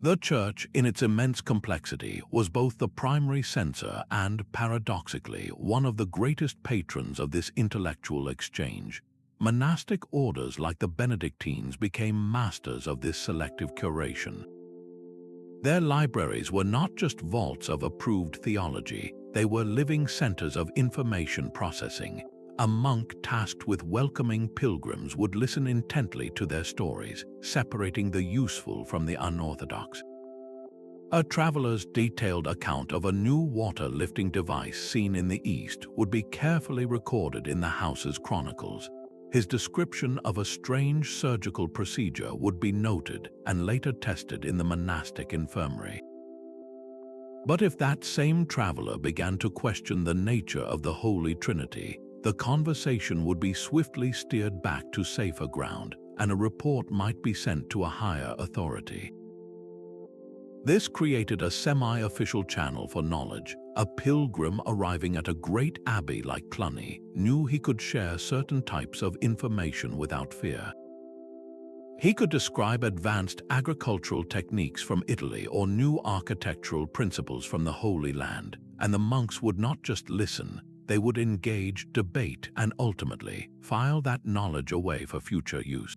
The Church, in its immense complexity, was both the primary censor and, paradoxically, one of the greatest patrons of this intellectual exchange. Monastic orders like the Benedictines became masters of this selective curation. Their libraries were not just vaults of approved theology, they were living centers of information processing. A monk tasked with welcoming pilgrims would listen intently to their stories, separating the useful from the unorthodox. A traveler's detailed account of a new water-lifting device seen in the East would be carefully recorded in the house's chronicles. His description of a strange surgical procedure would be noted and later tested in the monastic infirmary. But if that same traveler began to question the nature of the Holy Trinity, the conversation would be swiftly steered back to safer ground, and a report might be sent to a higher authority. This created a semi-official channel for knowledge. A pilgrim arriving at a great abbey like Cluny knew he could share certain types of information without fear. He could describe advanced agricultural techniques from Italy or new architectural principles from the Holy Land, and the monks would not just listen, they would engage, debate, and ultimately file that knowledge away for future use.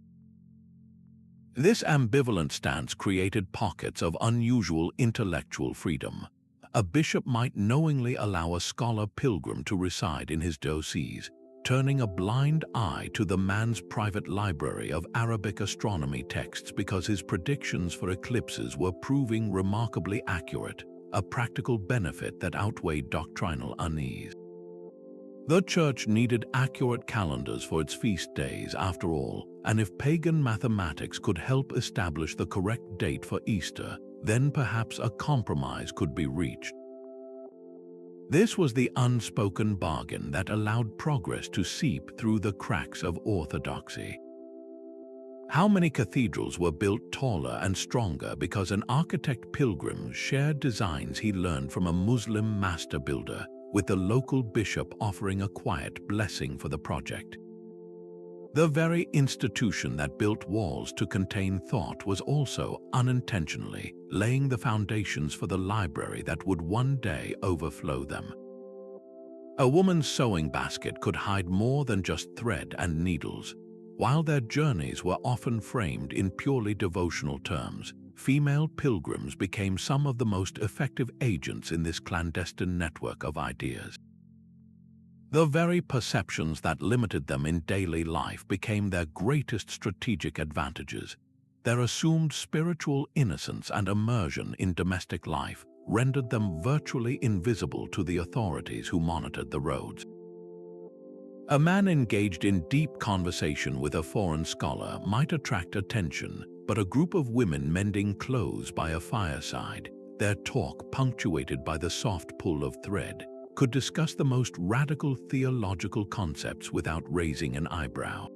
This ambivalent stance created pockets of unusual intellectual freedom. A bishop might knowingly allow a scholar pilgrim to reside in his diocese, turning a blind eye to the man's private library of Arabic astronomy texts because his predictions for eclipses were proving remarkably accurate, a practical benefit that outweighed doctrinal unease. The Church needed accurate calendars for its feast days, after all, and if pagan mathematics could help establish the correct date for Easter, then perhaps a compromise could be reached. This was the unspoken bargain that allowed progress to seep through the cracks of orthodoxy. How many cathedrals were built taller and stronger because an architect pilgrim shared designs he learned from a Muslim master builder, with the local bishop offering a quiet blessing for the project? The very institution that built walls to contain thought was also, unintentionally, laying the foundations for the library that would one day overflow them. A woman's sewing basket could hide more than just thread and needles. While their journeys were often framed in purely devotional terms, female pilgrims became some of the most effective agents in this clandestine network of ideas. The very perceptions that limited them in daily life became their greatest strategic advantages. Their assumed spiritual innocence and immersion in domestic life rendered them virtually invisible to the authorities who monitored the roads. A man engaged in deep conversation with a foreign scholar might attract attention, but a group of women mending clothes by a fireside, their talk punctuated by the soft pull of thread, could discuss the most radical theological concepts without raising an eyebrow.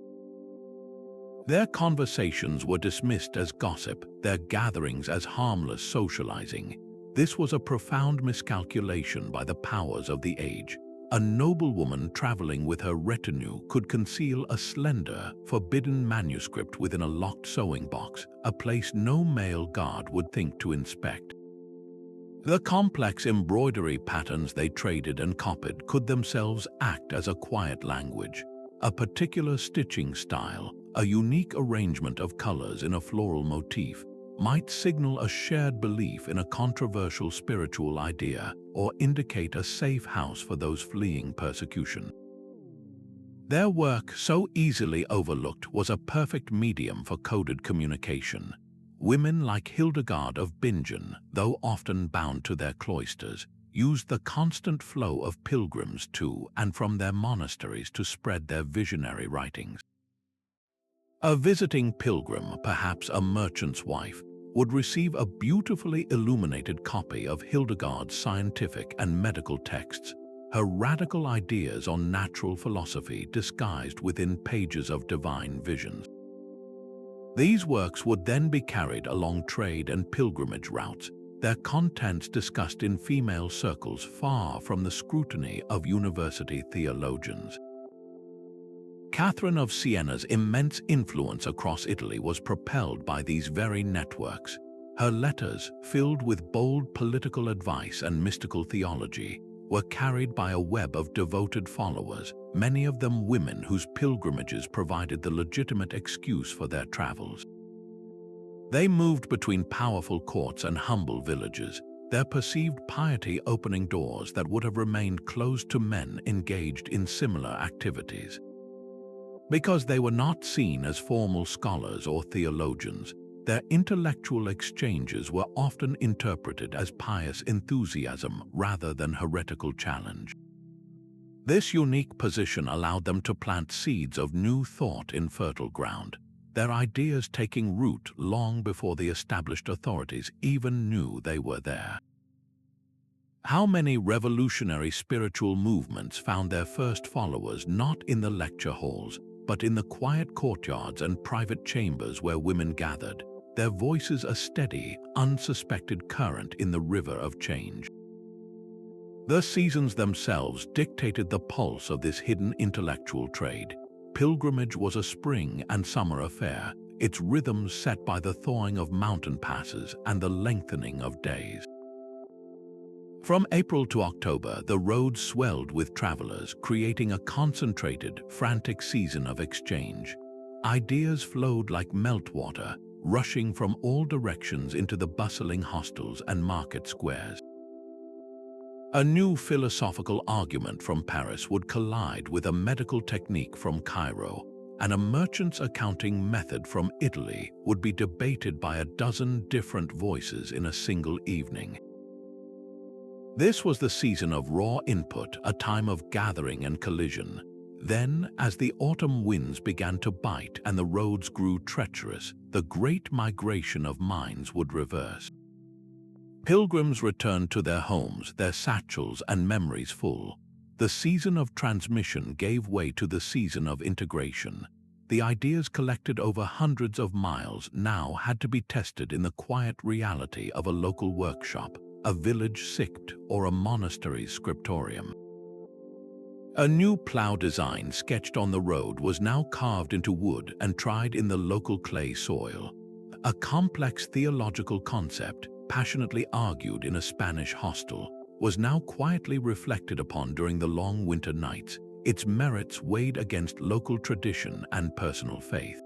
Their conversations were dismissed as gossip, their gatherings as harmless socializing. This was a profound miscalculation by the powers of the age. A noblewoman traveling with her retinue could conceal a slender, forbidden manuscript within a locked sewing box, a place no male guard would think to inspect. The complex embroidery patterns they traded and copied could themselves act as a quiet language. A particular stitching style, a unique arrangement of colors in a floral motif, might signal a shared belief in a controversial spiritual idea or indicate a safe house for those fleeing persecution. Their work, so easily overlooked, was a perfect medium for coded communication. Women like Hildegard of Bingen, though often bound to their cloisters, used the constant flow of pilgrims to and from their monasteries to spread their visionary writings. A visiting pilgrim, perhaps a merchant's wife, would receive a beautifully illuminated copy of Hildegard's scientific and medical texts, her radical ideas on natural philosophy disguised within pages of divine visions. These works would then be carried along trade and pilgrimage routes, their contents discussed in female circles far from the scrutiny of university theologians. Catherine of Siena's immense influence across Italy was propelled by these very networks. Her letters, filled with bold political advice and mystical theology, were carried by a web of devoted followers, many of them women whose pilgrimages provided the legitimate excuse for their travels. They moved between powerful courts and humble villages, their perceived piety opening doors that would have remained closed to men engaged in similar activities. Because they were not seen as formal scholars or theologians, their intellectual exchanges were often interpreted as pious enthusiasm rather than heretical challenge. This unique position allowed them to plant seeds of new thought in fertile ground, their ideas taking root long before the established authorities even knew they were there. How many revolutionary spiritual movements found their first followers not in the lecture halls, but in the quiet courtyards and private chambers where women gathered, their voices a steady, unsuspected current in the river of change. The seasons themselves dictated the pulse of this hidden intellectual trade. Pilgrimage was a spring and summer affair, its rhythms set by the thawing of mountain passes and the lengthening of days. From April to October, the roads swelled with travelers, creating a concentrated, frantic season of exchange. Ideas flowed like meltwater, rushing from all directions into the bustling hostels and market squares. A new philosophical argument from Paris would collide with a medical technique from Cairo, and a merchant's accounting method from Italy would be debated by a dozen different voices in a single evening. This was the season of raw input, a time of gathering and collision. Then, as the autumn winds began to bite and the roads grew treacherous, the great migration of minds would reverse. Pilgrims returned to their homes, their satchels and memories full. The season of transmission gave way to the season of integration. The ideas collected over hundreds of miles now had to be tested in the quiet reality of a local workshop, a village sikt, or a monastery's scriptorium. A new plough design sketched on the road was now carved into wood and tried in the local clay soil. A complex theological concept, passionately argued in a Spanish hostel, was now quietly reflected upon during the long winter nights, its merits weighed against local tradition and personal faith.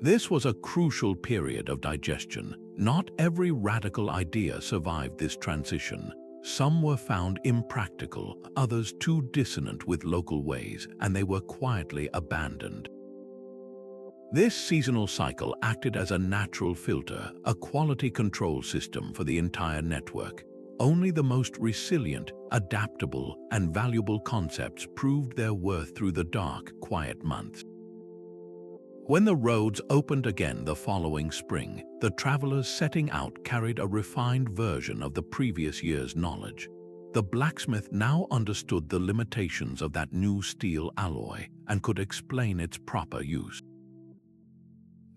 This was a crucial period of digestion. Not every radical idea survived this transition. Some were found impractical, others too dissonant with local ways, and they were quietly abandoned. This seasonal cycle acted as a natural filter, a quality control system for the entire network. Only the most resilient, adaptable, and valuable concepts proved their worth through the dark, quiet months. When the roads opened again the following spring, the travelers setting out carried a refined version of the previous year's knowledge. The blacksmith now understood the limitations of that new steel alloy and could explain its proper use.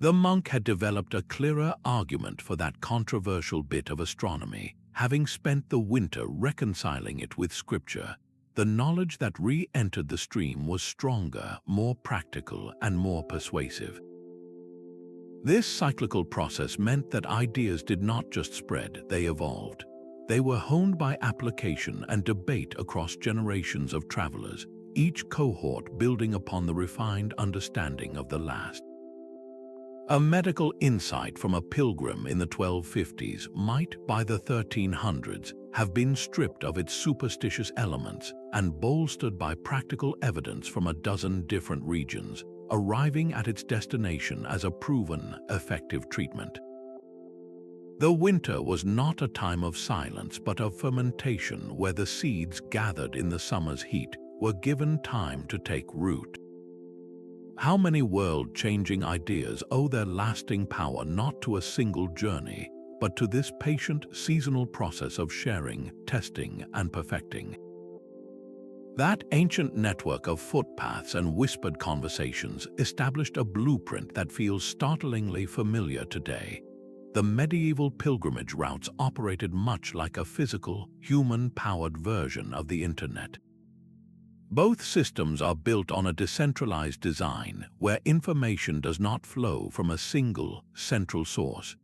The monk had developed a clearer argument for that controversial bit of astronomy, having spent the winter reconciling it with scripture. The knowledge that re-entered the stream was stronger, more practical, and more persuasive. This cyclical process meant that ideas did not just spread, they evolved. They were honed by application and debate across generations of travelers, each cohort building upon the refined understanding of the last. A medical insight from a pilgrim in the 1250s might, by the 1300s, have been stripped of its superstitious elements and bolstered by practical evidence from a dozen different regions, arriving at its destination as a proven, effective treatment. The winter was not a time of silence but of fermentation, where the seeds gathered in the summer's heat were given time to take root. How many world-changing ideas owe their lasting power not to a single journey, but to this patient, seasonal process of sharing, testing, and perfecting? That ancient network of footpaths and whispered conversations established a blueprint that feels startlingly familiar today. The medieval pilgrimage routes operated much like a physical, human-powered version of the Internet. Both systems are built on a decentralized design where information does not flow from a single, central source.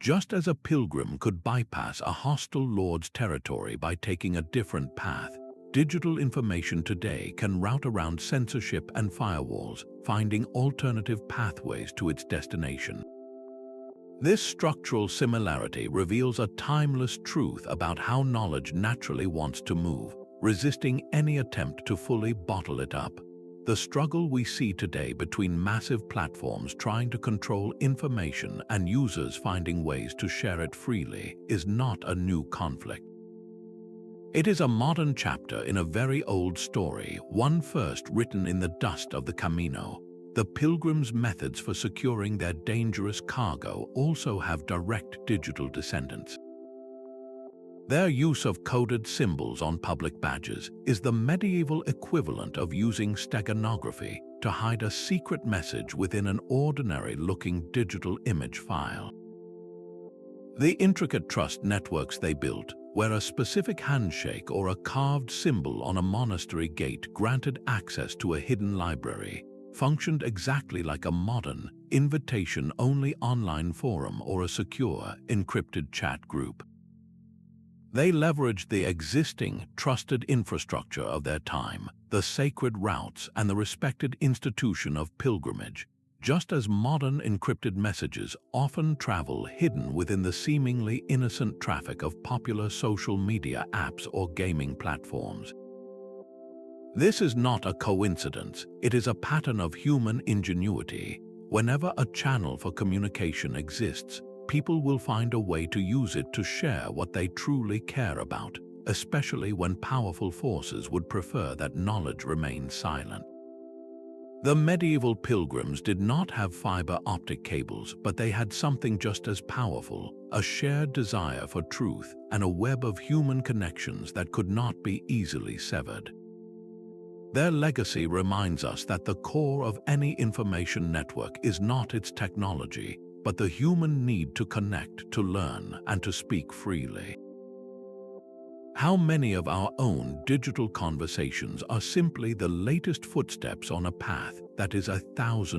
Just as a pilgrim could bypass a hostile lord's territory by taking a different path, digital information today can route around censorship and firewalls, finding alternative pathways to its destination. This structural similarity reveals a timeless truth about how knowledge naturally wants to move, resisting any attempt to fully bottle it up. The struggle we see today between massive platforms trying to control information and users finding ways to share it freely is not a new conflict. It is a modern chapter in a very old story, one first written in the dust of the Camino. The Pilgrims' methods for securing their dangerous cargo also have direct digital descendants. Their use of coded symbols on public badges is the medieval equivalent of using steganography to hide a secret message within an ordinary-looking digital image file. The intricate trust networks they built, where a specific handshake or a carved symbol on a monastery gate granted access to a hidden library, functioned exactly like a modern, invitation-only online forum or a secure, encrypted chat group. They leveraged the existing, trusted infrastructure of their time, the sacred routes and the respected institution of pilgrimage, just as modern encrypted messages often travel hidden within the seemingly innocent traffic of popular social media apps or gaming platforms. This is not a coincidence, it is a pattern of human ingenuity. Whenever a channel for communication exists, people will find a way to use it to share what they truly care about, especially when powerful forces would prefer that knowledge remain silent. The medieval pilgrims did not have fiber optic cables, but they had something just as powerful, a shared desire for truth and a web of human connections that could not be easily severed. Their legacy reminds us that the core of any information network is not its technology, but the human need to connect, to learn, and to speak freely. How many of our own digital conversations are simply the latest footsteps on a path that is 1,000